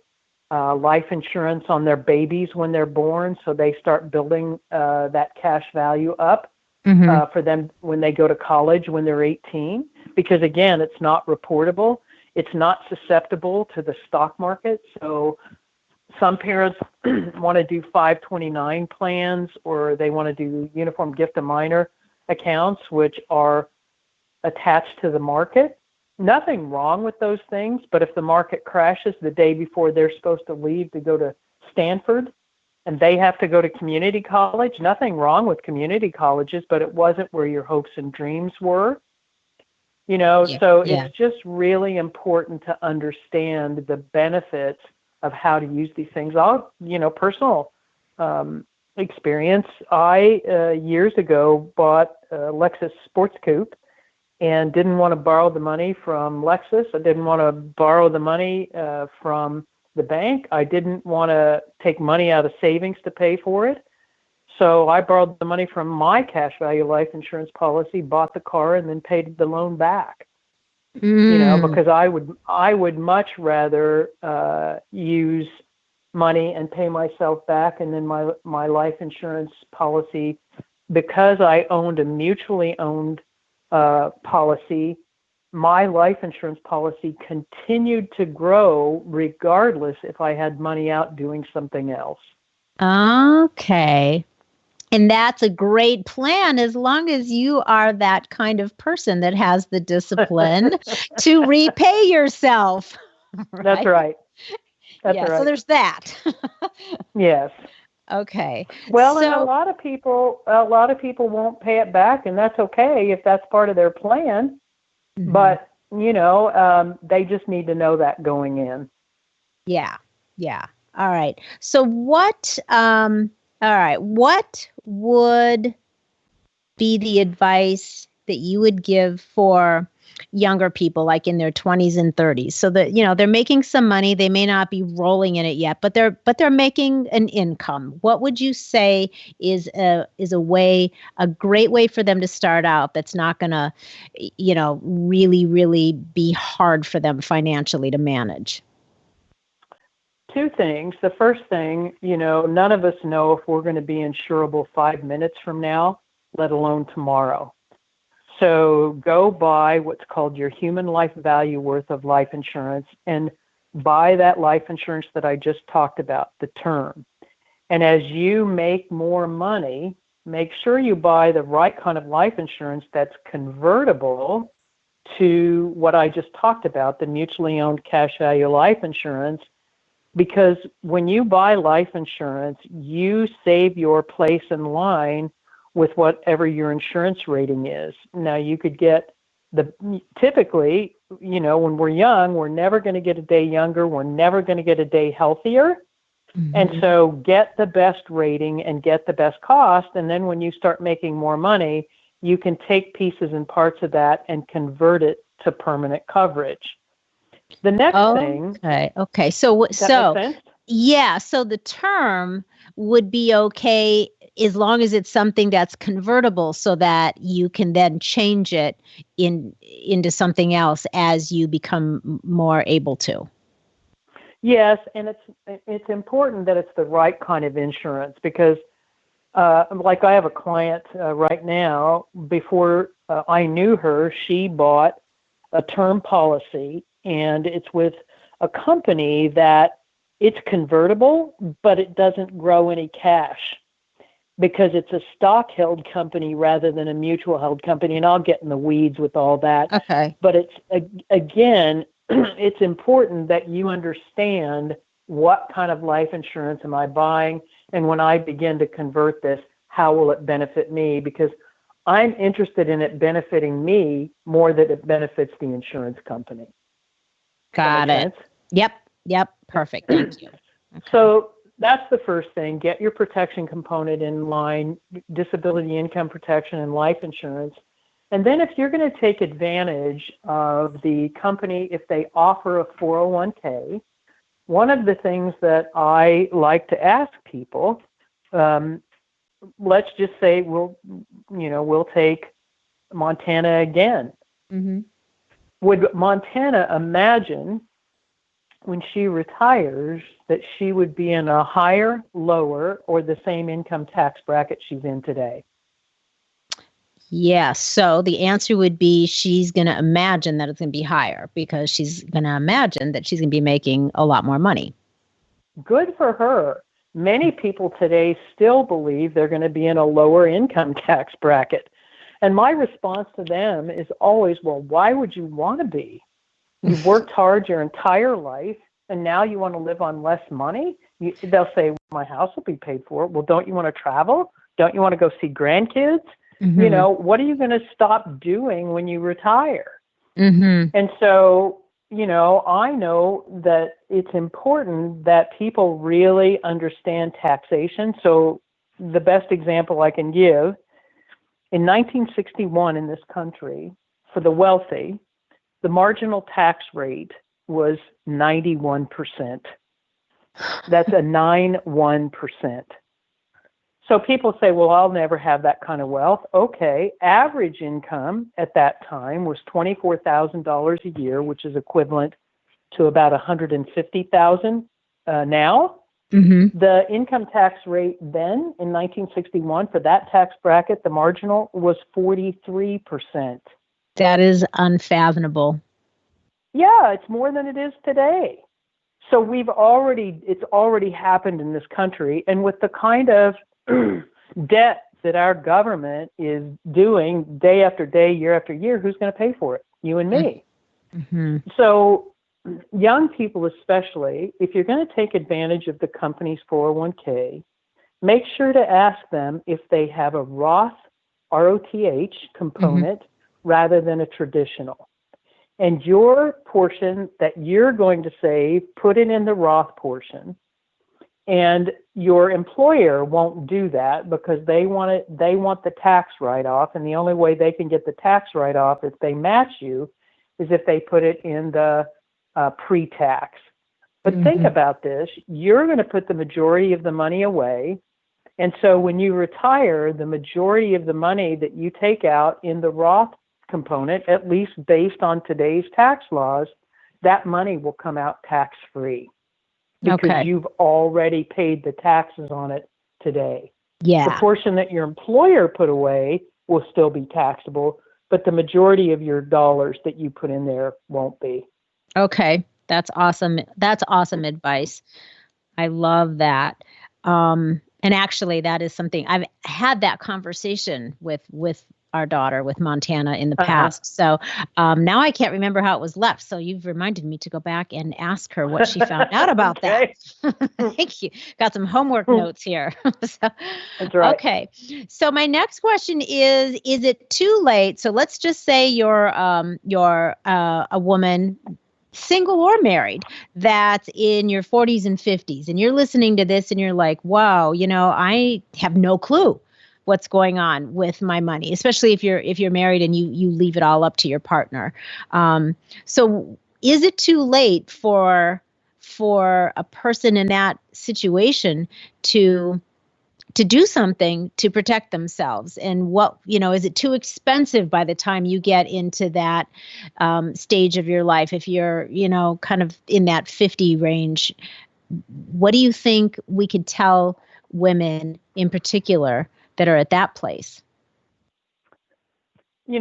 life insurance on their babies when they're born, so they start building that cash value up for them when they go to college when they're 18. Because again, it's not reportable. It's not susceptible to the stock market. So some parents want to do 529 plans, or they want to do uniform gift to minor accounts, which are attached to the market. Nothing wrong with those things, but if the market crashes the day before they're supposed to leave to go to Stanford and they have to go to community college, nothing wrong with community colleges, but it wasn't where your hopes and dreams were. It's just really important to understand the benefits of how to use these things. Personal experience. I, years ago, bought a Lexus Sports Coupe and didn't want to borrow the money from Lexus. I didn't want to borrow the money from the bank. I didn't want to take money out of savings to pay for it. So I borrowed the money from my cash value life insurance policy, bought the car, and then paid the loan back. Because I would much rather use money and pay myself back, and then my life insurance policy, because I owned a mutually owned policy, my life insurance policy continued to grow regardless if I had money out doing something else. Okay. And that's a great plan as long as you are that kind of person that has the discipline to repay yourself. Right? That's right. That's right. So there's that. Yes. Okay. Well, and a lot of people won't pay it back, and that's okay if that's part of their plan. Mm-hmm. But, they just need to know that going in. Yeah. Yeah. All right. So what would be the advice that you would give for younger people, like in their 20s and 30s, so that, they're making some money, they may not be rolling in it yet, but they're making an income? What would you say is a great way for them to start out that's not going to, really, really be hard for them financially to manage? Two things. The first thing, none of us know if we're going to be insurable 5 minutes from now, let alone tomorrow. So go buy what's called your human life value worth of life insurance and buy that life insurance that I just talked about, the term. And as you make more money, make sure you buy the right kind of life insurance that's convertible to what I just talked about, the mutually owned cash value life insurance. Because when you buy life insurance, you save your place in line with whatever your insurance rating is. Now, you could get typically, when we're young, we're never going to get a day younger. We're never going to get a day healthier. Mm-hmm. And so get the best rating and get the best cost. And then when you start making more money, you can take pieces and parts of that and convert it to permanent coverage. The next thing. Okay. So the term would be okay as long as it's something that's convertible, so that you can then change it into something else as you become more able to. Yes, and it's important that it's the right kind of insurance, because like I have a client right now. Before I knew her, she bought a term policy, and it's with a company that it's convertible, but it doesn't grow any cash because it's a stock held company rather than a mutual held company. And I'll get in the weeds with all that. Okay. But it's, again, it's important that you understand what kind of life insurance am I buying, and when I begin to convert this, how will it benefit me? Because I'm interested in it benefiting me more than it benefits the insurance company. Got it. Yep. Perfect. Thank you. Okay. So that's the first thing. Get your protection component in line, disability income protection and life insurance. And then if you're going to take advantage of the company, if they offer a 401k, one of the things that I like to ask people, let's just say we'll take Montana again. Mm-hmm. Would Montana imagine when she retires that she would be in a higher, lower, or the same income tax bracket she's in today? Yes. So the answer would be she's going to imagine that it's going to be higher, because she's going to imagine that she's going to be making a lot more money. Good for her. Many people today still believe they're going to be in a lower income tax bracket. And my response to them is always, well, why would you want to be? You've worked hard your entire life, and now you want to live on less money? They'll say, well, my house will be paid for. Well, don't you want to travel? Don't you want to go see grandkids? Mm-hmm. What are you going to stop doing when you retire? Mm-hmm. And so, I know that it's important that people really understand taxation. So the best example I can give, in 1961 in this country, for the wealthy, the marginal tax rate was 91%. That's a 91%. So people say, well, I'll never have that kind of wealth. Okay, average income at that time was $24,000 a year, which is equivalent to about $150,000 now. Mm-hmm. The income tax rate then in 1961 for that tax bracket, the marginal, was 43%. That is unfathomable. Yeah, it's more than it is today. So it's already happened in this country, and with the kind of debt that our government is doing day after day, year after year, who's going to pay for it? You and me. Mm-hmm. So young people especially, if you're going to take advantage of the company's 401k, make sure to ask them if they have a Roth, ROTH component rather than a traditional. And your portion that you're going to save, put it in the Roth portion. And your employer won't do that because they want the tax write-off, and the only way they can get the tax write-off if they match you is if they put it in the pre-tax. But think about this. You're going to put the majority of the money away, and so when you retire, the majority of the money that you take out in the Roth component, at least based on today's tax laws, that money will come out tax-free. Because you've already paid the taxes on it today. Yeah. The portion that your employer put away will still be taxable, but the majority of your dollars that you put in there won't be. Okay. That's awesome. That's awesome advice. I love that. And actually, that is something I've had that conversation with our daughter, with Montana in the past. So now I can't remember how it was left. So you've reminded me to go back and ask her what she found out about that. Thank you. Got some homework notes here. So, that's right. Okay. So my next question is it too late? So let's just say you're a woman, single or married, that's in your 40s and 50s, and you're listening to this and you're like, wow, I have no clue what's going on with my money, especially if you're married and you leave it all up to your partner. So is it too late for a person in that situation to do something to protect themselves? And is it too expensive by the time you get into that stage of your life? If you're, kind of in that 50 range, what do you think we could tell women in particular that are at that place? It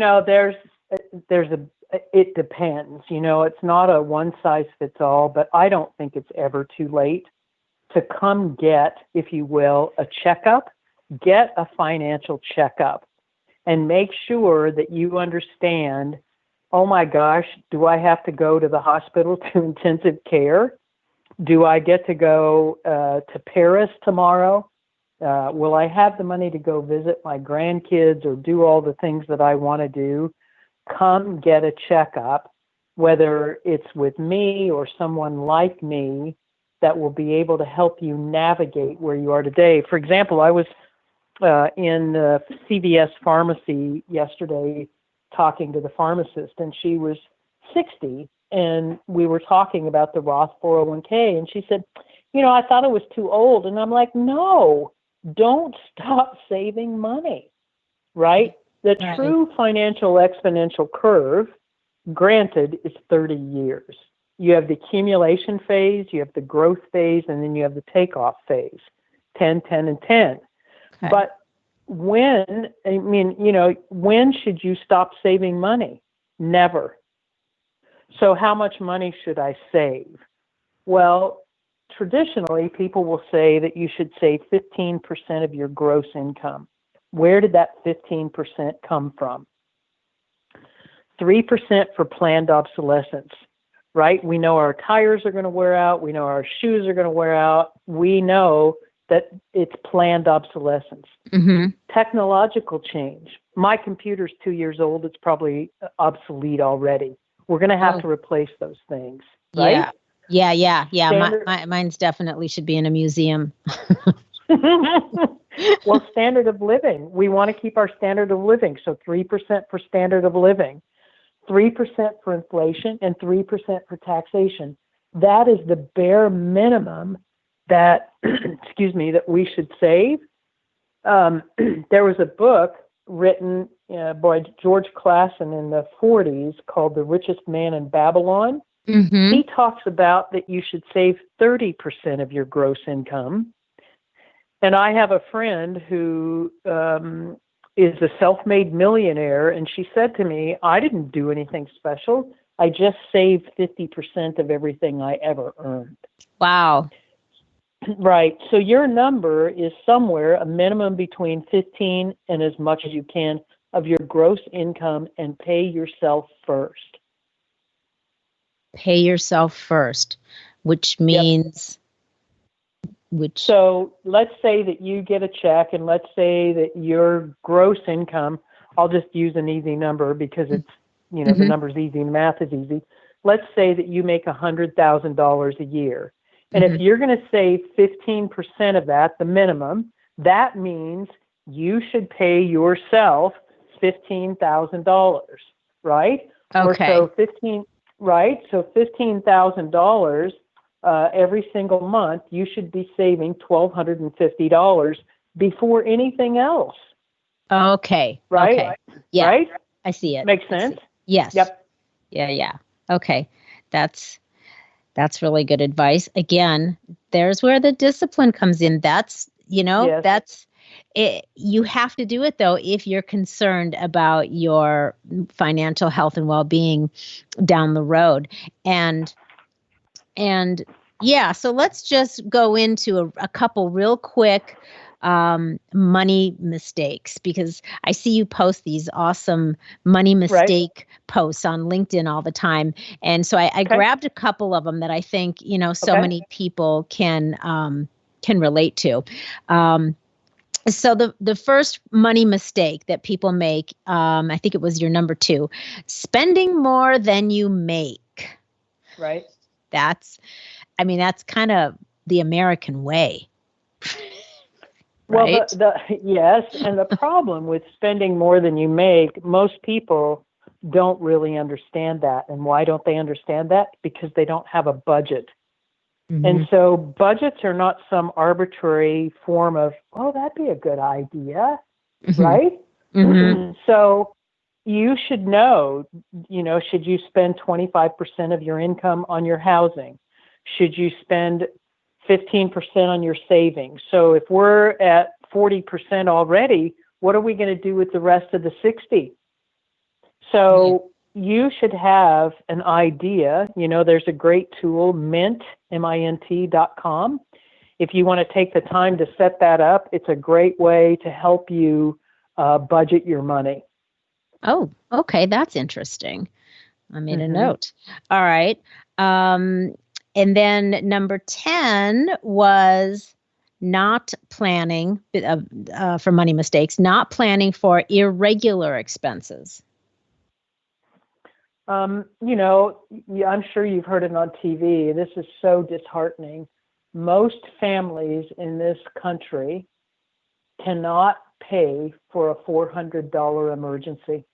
depends. It's not a one size fits all, but I don't think it's ever too late to come get, if you will, a checkup, get a financial checkup, and make sure that you understand, oh my gosh, do I have to go to the hospital to intensive care? Do I get to go to Paris tomorrow? Will I have the money to go visit my grandkids or do all the things that I want to do? Come get a checkup, whether it's with me or someone like me that will be able to help you navigate where you are today. For example, I was in the CVS pharmacy yesterday talking to the pharmacist, and she was 60, and we were talking about the Roth 401k, and she said, I thought it was too old. And I'm like, no. Don't stop saving money, right? The true financial exponential curve, granted, is 30 years. You have the accumulation phase, you have the growth phase, and then you have the takeoff phase, 10, 10, and 10. Okay. But when should you stop saving money? Never. So how much money should I save? Well, traditionally, people will say that you should save 15% of your gross income. Where did that 15% come from? 3% for planned obsolescence, right? We know our tires are going to wear out. We know our shoes are going to wear out. We know that it's planned obsolescence. Mm-hmm. Technological change. My computer's 2 years old. It's probably obsolete already. We're going to have to replace those things, right? Yeah. Standard- Mine's definitely should be in a museum. Well, standard of living. We want to keep our standard of living. So 3% for standard of living, 3% for inflation, and 3% for taxation. That is the bare minimum that, that we should save. There was a book written by George Clason in the 40s called The Richest Man in Babylon. Mm-hmm. He talks about that you should save 30% of your gross income. And I have a friend who is a self-made millionaire, and she said to me, I didn't do anything special. I just saved 50% of everything I ever earned. Wow. Right. So your number is somewhere a minimum between 15 and as much as you can of your gross income, and pay yourself first. Pay yourself first, which means... So let's say that you get a check, and let's say that your gross income, I'll just use an easy number because it's, the number's easy and math is easy. Let's say that you make $100,000 a year. And if you're going to save 15% of that, the minimum, that means you should pay yourself $15,000, right? Okay. Or so $15,000 every single month, you should be saving $1,250 before anything else. Okay. Right? Okay. Yeah. Right? I see it. Makes sense? Yes. Yep. Yeah. Okay. That's really good advice. Again, there's where the discipline comes in. That's it. You have to do it though if you're concerned about your financial health and well-being down the road. And yeah, so let's just go into a couple real quick money mistakes, because I see you post these awesome money mistake posts on LinkedIn all the time. And so I grabbed a couple of them that I think, so many people can relate to. So the first money mistake that people make, I think it was your number 2, spending more than you make. Right. That's kind of the American way. Well, right? Yes, and the problem with spending more than you make, most people don't really understand that. And why don't they understand that? Because they don't have a budget. Mm-hmm. And so budgets are not some arbitrary form of, oh, that'd be a good idea, right? Mm-hmm. So you should know, should you spend 25% of your income on your housing? Should you spend 15% on your savings? So if we're at 40% already, what are we going to do with the rest of the 60? So you should have an idea. There's a great tool, mint.com. If you want to take the time to set that up, it's a great way to help you budget your money. Oh, okay. That's interesting. I made a note. All right. And then number 10 was not planning for money mistakes, not planning for irregular expenses. I'm sure you've heard it on TV. This is so disheartening. Most families in this country cannot pay for a $400 emergency.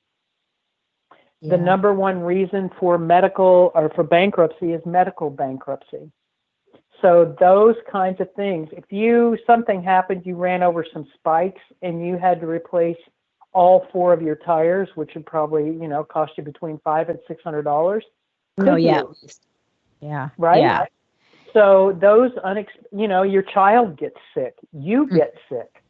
Yeah. The number one reason for medical or for bankruptcy is medical bankruptcy. So those kinds of things, if something happened, you ran over some spikes and you had to replace all 4 of your tires, which would probably, cost you between $500 and $600. Oh, yeah. Yeah. Right? Yeah. So those, your child gets sick, you get sick.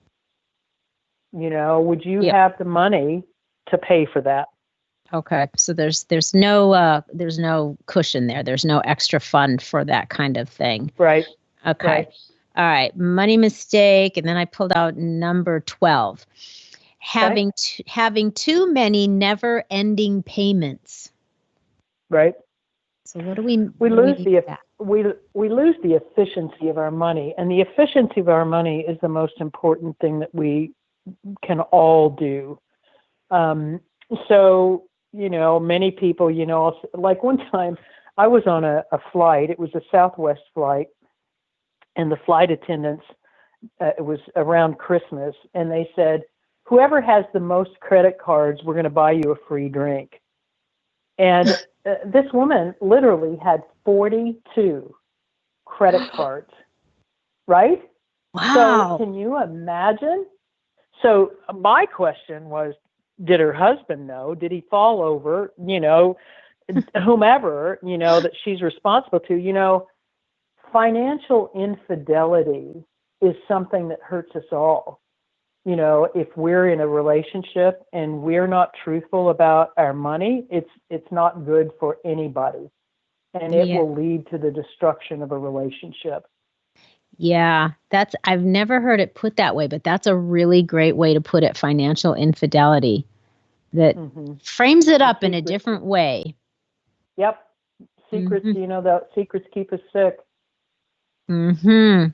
Would you have the money to pay for that? Okay. So there's no cushion there. There's no extra fund for that kind of thing. Right. Okay. Right. All right. Money mistake. And then I pulled out number 12. Having too many never-ending payments. Right. So what do we We what do lose mean the by that? we lose the efficiency of our money, and the efficiency of our money is the most important thing that we can all do. So many people, like one time I was on a flight. It was a Southwest flight, and the flight attendants, it was around Christmas, and they said, whoever has the most credit cards, we're going to buy you a free drink. And this woman literally had 42 credit cards, right? Wow. So can you imagine? So my question was, did her husband know? Did he fall over? Whomever, that she's responsible to, financial infidelity is something that hurts us all. If we're in a relationship and we're not truthful about our money, it's not good for anybody. And it will lead to the destruction of a relationship. Yeah, I've never heard it put that way, but that's a really great way to put it, financial infidelity. That frames it up in a different way. Yep. Secrets, the secrets keep us sick. Mm-hmm.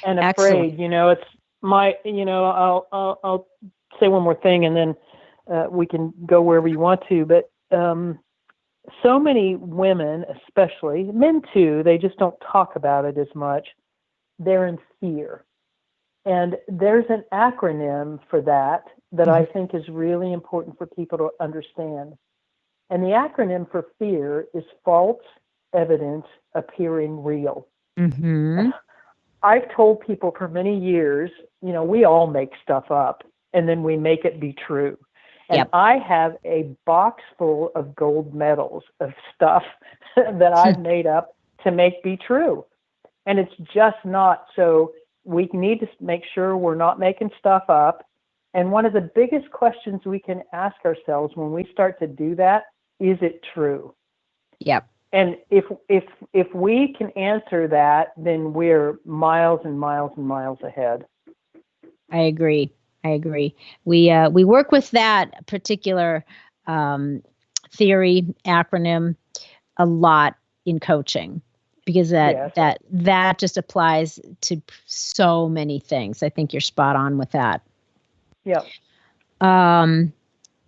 And Excellent. afraid, it's my, I'll say one more thing and then we can go wherever you want to. But so many women, especially men too, they just don't talk about it as much. They're in fear. And there's an acronym for that I think is really important for people to understand. And the acronym for fear is false evidence appearing real. Mm-hmm. I've told people for many years, we all make stuff up and then we make it be true. And I have a box full of gold medals of stuff that I've made up to make be true. And it's just not. So we need to make sure we're not making stuff up. And one of the biggest questions we can ask ourselves when we start to do that, is it true? Yep. And if we can answer that, then we're miles and miles and miles ahead. I agree. We work with that particular theory acronym a lot in coaching because that just applies to so many things. I think you're spot on with that. Yep.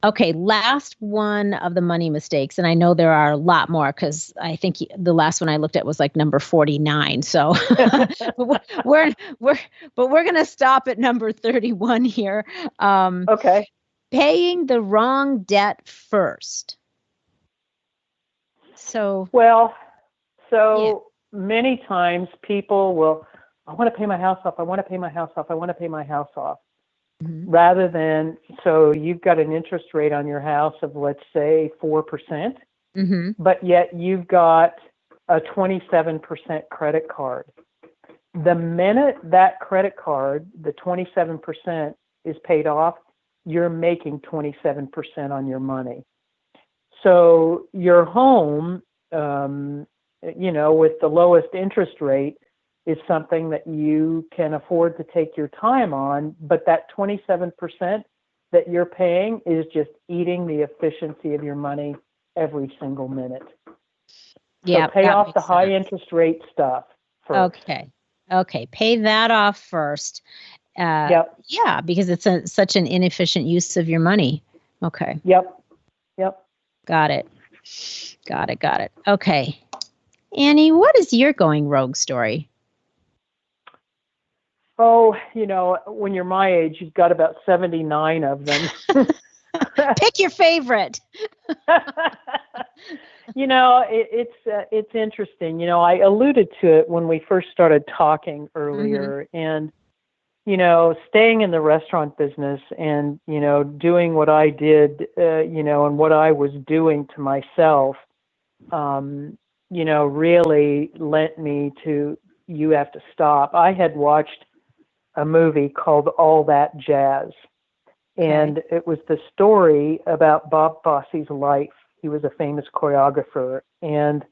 Okay, last one of the money mistakes, and I know there are a lot more because I think the last one I looked at was like number 49. So we're going to stop at number 31 here. Okay. Paying the wrong debt first. Many times people will, I want to pay my house off. I want to pay my house off. I want to pay my house off. Mm-hmm. Rather than, so you've got an interest rate on your house of, let's say, 4%, but yet you've got a 27% credit card. The minute that credit card, the 27% is paid off, you're making 27% on your money. So your home, with the lowest interest rate, is something that you can afford to take your time on, but that 27% that you're paying is just eating the efficiency of your money every single minute. So pay off the high interest rate stuff first. Okay. Pay that off first. Yeah, because it's such an inefficient use of your money. Okay. Yep. Got it. Okay. Annie, what is your going rogue story? Oh, when you're my age, you've got about 79 of them. Pick your favorite. It's interesting. I alluded to it when we first started talking earlier, and staying in the restaurant business and doing what I did, and what I was doing to myself, really lent me to, you have to stop. I had watched a movie called All That Jazz. And it was the story about Bob Fosse's life. He was a famous choreographer. And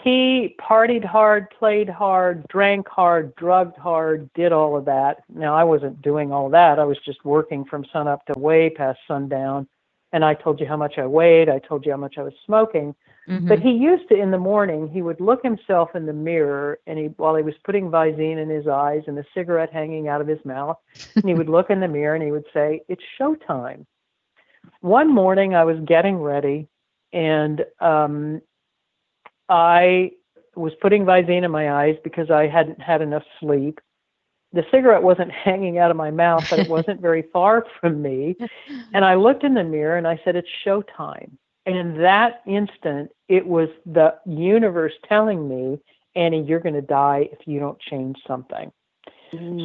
he partied hard, played hard, drank hard, drugged hard, did all of that. Now, I wasn't doing all that. I was just working from sunup to way past sundown. And I told you how much I weighed. I told you how much I was smoking. Mm-hmm. But he used to, in the morning, he would look himself in the mirror, and while he was putting Visine in his eyes and a cigarette hanging out of his mouth, and he would look in the mirror and he would say, "It's showtime." One morning, I was getting ready, and I was putting Visine in my eyes because I hadn't had enough sleep. The cigarette wasn't hanging out of my mouth, but it wasn't very far from me. And I looked in the mirror and I said, "It's showtime." And in that instant, it was the universe telling me, "Annie, you're going to die if you don't change something."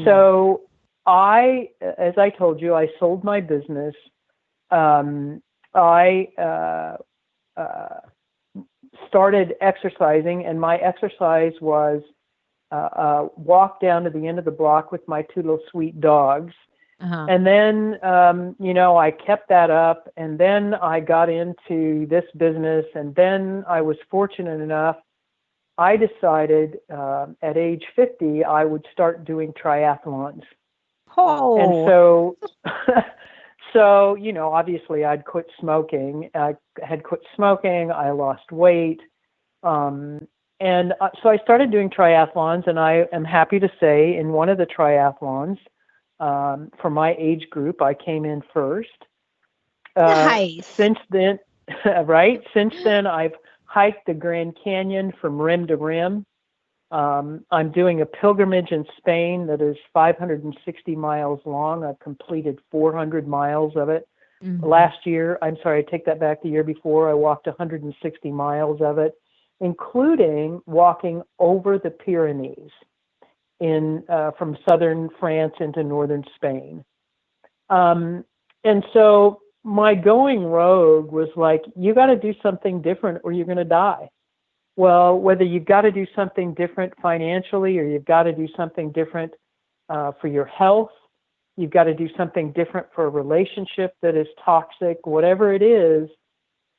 So as I told you, I sold my business. I started exercising, and my exercise was walk down to the end of the block with my two little sweet dogs. Uh-huh. And then, I kept that up, and then I got into this business, and then I was fortunate enough, I decided at age 50, I would start doing triathlons. Oh. And so, obviously I'd quit smoking. I had quit smoking. I lost weight. So I started doing triathlons, and I am happy to say in one of the triathlons, for my age group, I came in first. Nice. Since then, right? Since then, I've hiked the Grand Canyon from rim to rim. I'm doing a pilgrimage in Spain that is 560 miles long. I've completed 400 miles of it. Mm-hmm. Last year, I take that back, the year before, I walked 160 miles of it, including walking over the Pyrenees from southern France into northern Spain. And so my going rogue was like, you got to do something different or you're going to die. Well, whether you've got to do something different financially or you've got to do something different for your health, you've got to do something different for a relationship that is toxic, whatever it is,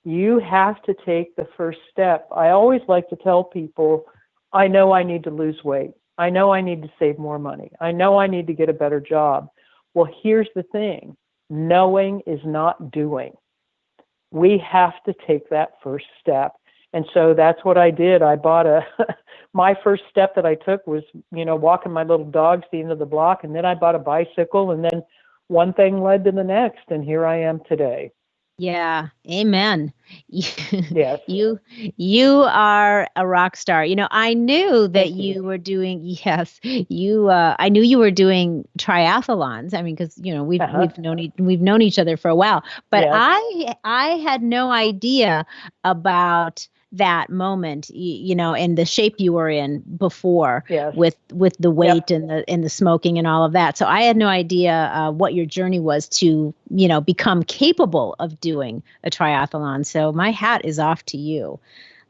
you have to take the first step. I always like to tell people, I know I need to lose weight. I know I need to save more money. I know I need to get a better job. Well, here's the thing. Knowing is not doing. We have to take that first step. And so that's what I did. I bought my first step that I took was, walking my little dogs to the end of the block. And then I bought a bicycle, and then one thing led to the next. And here I am today. Yeah. Amen. Yes. You are a rock star. I knew that you were doing, I knew you were doing triathlons. I mean, because, we've known each other for a while, but yes. I had no idea about that moment, and the shape you were in before, yes. with the weight, yep. and the smoking and all of that. So I had no idea what your journey was to, become capable of doing a triathlon. So my hat is off to you,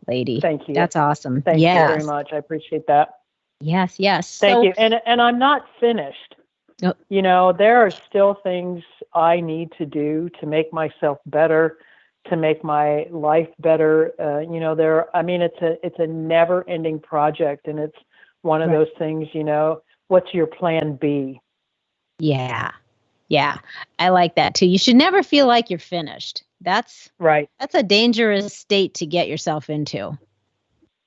lady. Thank you. That's awesome. Thank you very much. I appreciate that. Yes. Thank you. And I'm not finished. Oh. There are still things I need to do to make myself better, to make my life better. It's a never ending project, and it's one of those things, what's your plan B? Yeah. I like that too. You should never feel like you're finished. That's right. That's a dangerous state to get yourself into.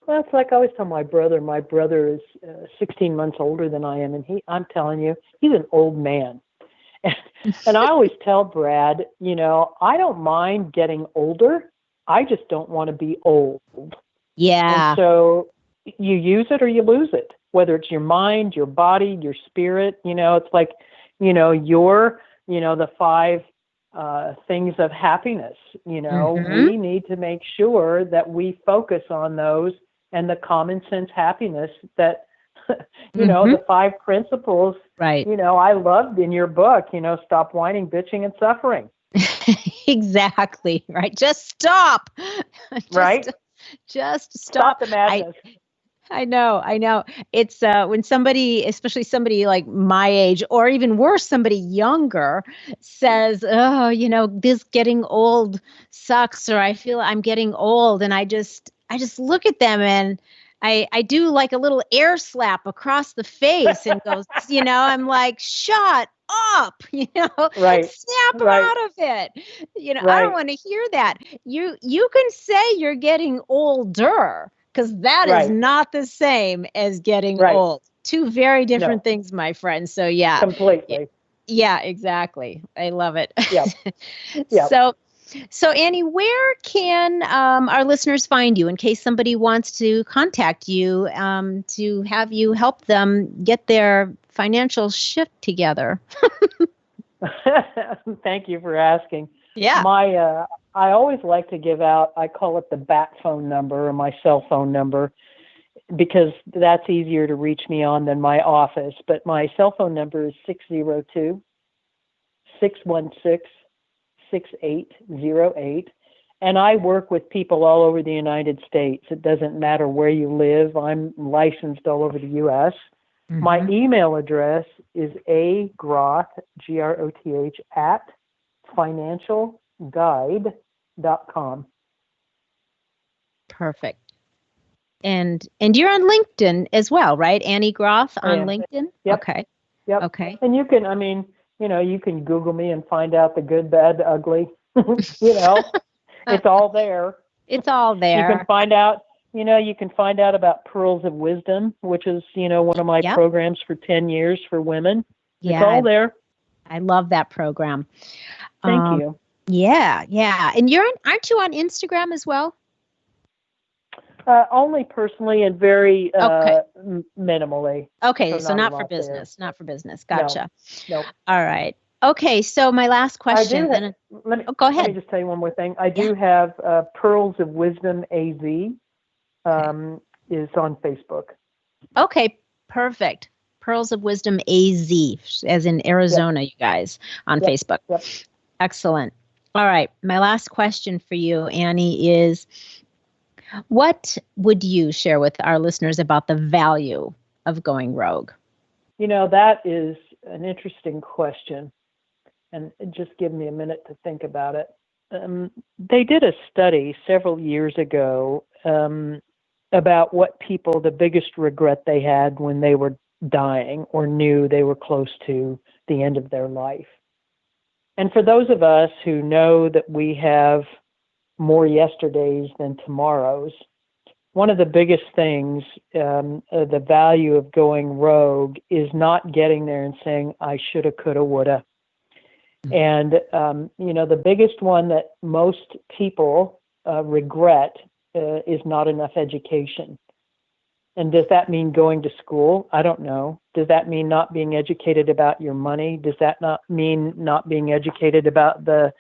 Well, it's like I always tell my brother. My brother is 16 months older than I am, and I'm telling you, he's an old man. And I always tell Brad, I don't mind getting older. I just don't want to be old. Yeah. And so you use it or you lose it, whether it's your mind, your body, your spirit. It's like, your, the 5 things of happiness. Mm-hmm. We need to make sure that we focus on those and the common sense happiness that, mm-hmm. the 5 principles, right. I loved in your book, stop whining, bitching, and suffering. Exactly. Right. Just stop. Right. Just stop the madness. I know. It's when somebody, especially somebody like my age, or even worse, somebody younger, says, "Oh, this getting old sucks," or "I feel I'm getting old," and I just look at them and I do like a little air slap across the face and goes, I'm like, "Shut up," Right. snap Right. out of it. I don't Right. want to hear that. You can say you're getting older, because that is Right. not the same as getting Right. old. Two very No, different things, my friend. So yeah. completely. Yeah, exactly. I love it. Yep. Yep. So Annie, where can our listeners find you in case somebody wants to contact you to have you help them get their financial shift together? Thank you for asking. Yeah. I always like to give out, I call it the bat phone number, or my cell phone number, because that's easier to reach me on than my office. But my cell phone number is 602-616-6808. And I work with people all over the United States. It doesn't matter where you live. I'm licensed all over the U.S. My email address is agroth, Groth, at financialguide.com. Perfect. And you're on LinkedIn as well, right? Annie Groth I on am. LinkedIn? Yep. Okay. Yep. Okay. And you can, you can Google me and find out the good, bad, the ugly. It's all there. It's all You there. can find out, about Pearls of Wisdom, which is, one of my Yep. programs for 10 years for women. Yeah, It's all there. I love that program. Thank you. Yeah. And aren't you on Instagram as well? Only personally and very Okay. minimally. Okay, so not a not for lot there. business. Not for business. No. Gotcha. Nope. All right. Okay, so my last question. Let me Go Let me ahead. just tell you one more thing. I Yeah. do have Pearls of Wisdom AZ is on Facebook. Okay, perfect. Pearls of Wisdom AZ, as in Arizona, you guys, on Facebook. Yep. Excellent. All right, my last question for you, Annie, is what would you share with our listeners about the value of going rogue? That is an interesting question, and just give me a minute to think about it. They did a study several years ago about what people, the biggest regret they had when they were dying or knew they were close to the end of their life. And for those of us who know that we have more yesterdays than tomorrows, one of the biggest things, the value of going rogue, is not getting there and saying, I shoulda, coulda, woulda. And, the biggest one that most people regret is not enough education. And does that mean going to school? I don't know. Does that mean not being educated about your money? Does that not mean not being educated about the,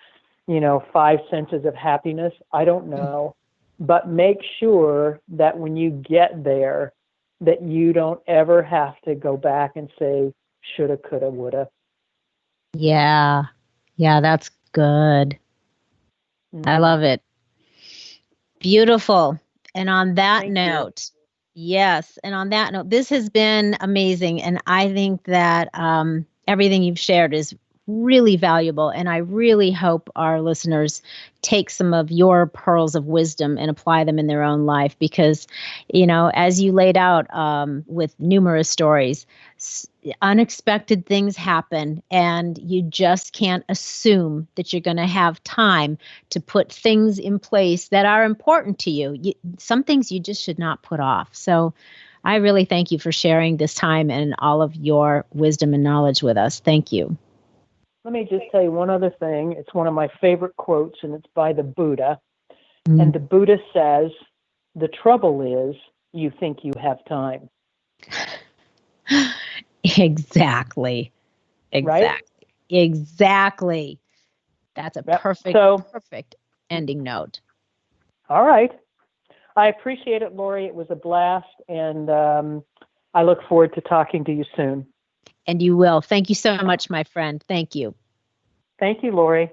5 senses of happiness? I don't know. But make sure that when you get there, that you don't ever have to go back and say, shoulda, coulda, woulda. Yeah, that's good. I love it. Beautiful. And on that Thank note, yes. And on that note, this has been amazing. And I think that everything you've shared is really valuable. And I really hope our listeners take some of your pearls of wisdom and apply them in their own life. Because, as you laid out with numerous stories, unexpected things happen, and you just can't assume that you're going to have time to put things in place that are important to you. Some things you just should not put off. So I really thank you for sharing this time and all of your wisdom and knowledge with us. Thank you. Let me just tell you one other thing. It's one of my favorite quotes, and it's by the Buddha. And the Buddha says, the trouble is you think you have time. Exactly. Right? Exactly. That's a perfect ending note. All right. I appreciate it, Loree. It was a blast, and I look forward to talking to you soon. And you will. Thank you so much, my friend. Thank you. Thank you, Loree.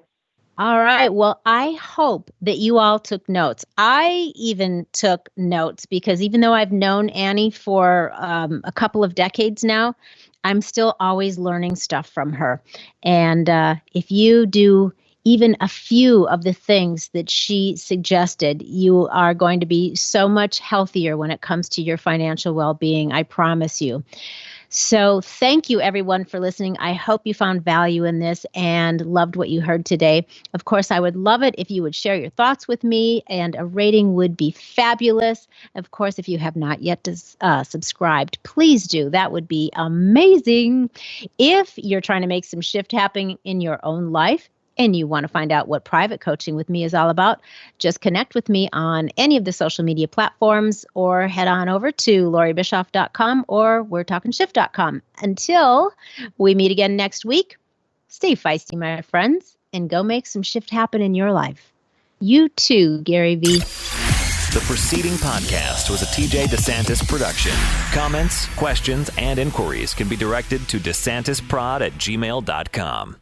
All right. Well, I hope that you all took notes. I even took notes because even though I've known Annie for a couple of decades now, I'm still always learning stuff from her. And if you do even a few of the things that she suggested, you are going to be so much healthier when it comes to your financial well-being. I promise you. So thank you, everyone, for listening. I hope you found value in this and loved what you heard today. Of course, I would love it if you would share your thoughts with me, and a rating would be fabulous. Of course, if you have not yet subscribed, please do. That would be amazing. If you're trying to make some shift happen in your own life, and you want to find out what private coaching with me is all about, just connect with me on any of the social media platforms or head on over to LoreeBischoff.com or We'reTalkingShift.com. Until we meet again next week, stay feisty, my friends, and go make some shift happen in your life. You too, Gary V. The preceding podcast was a TJ DeSantis production. Comments, questions, and inquiries can be directed to DeSantisProd@gmail.com.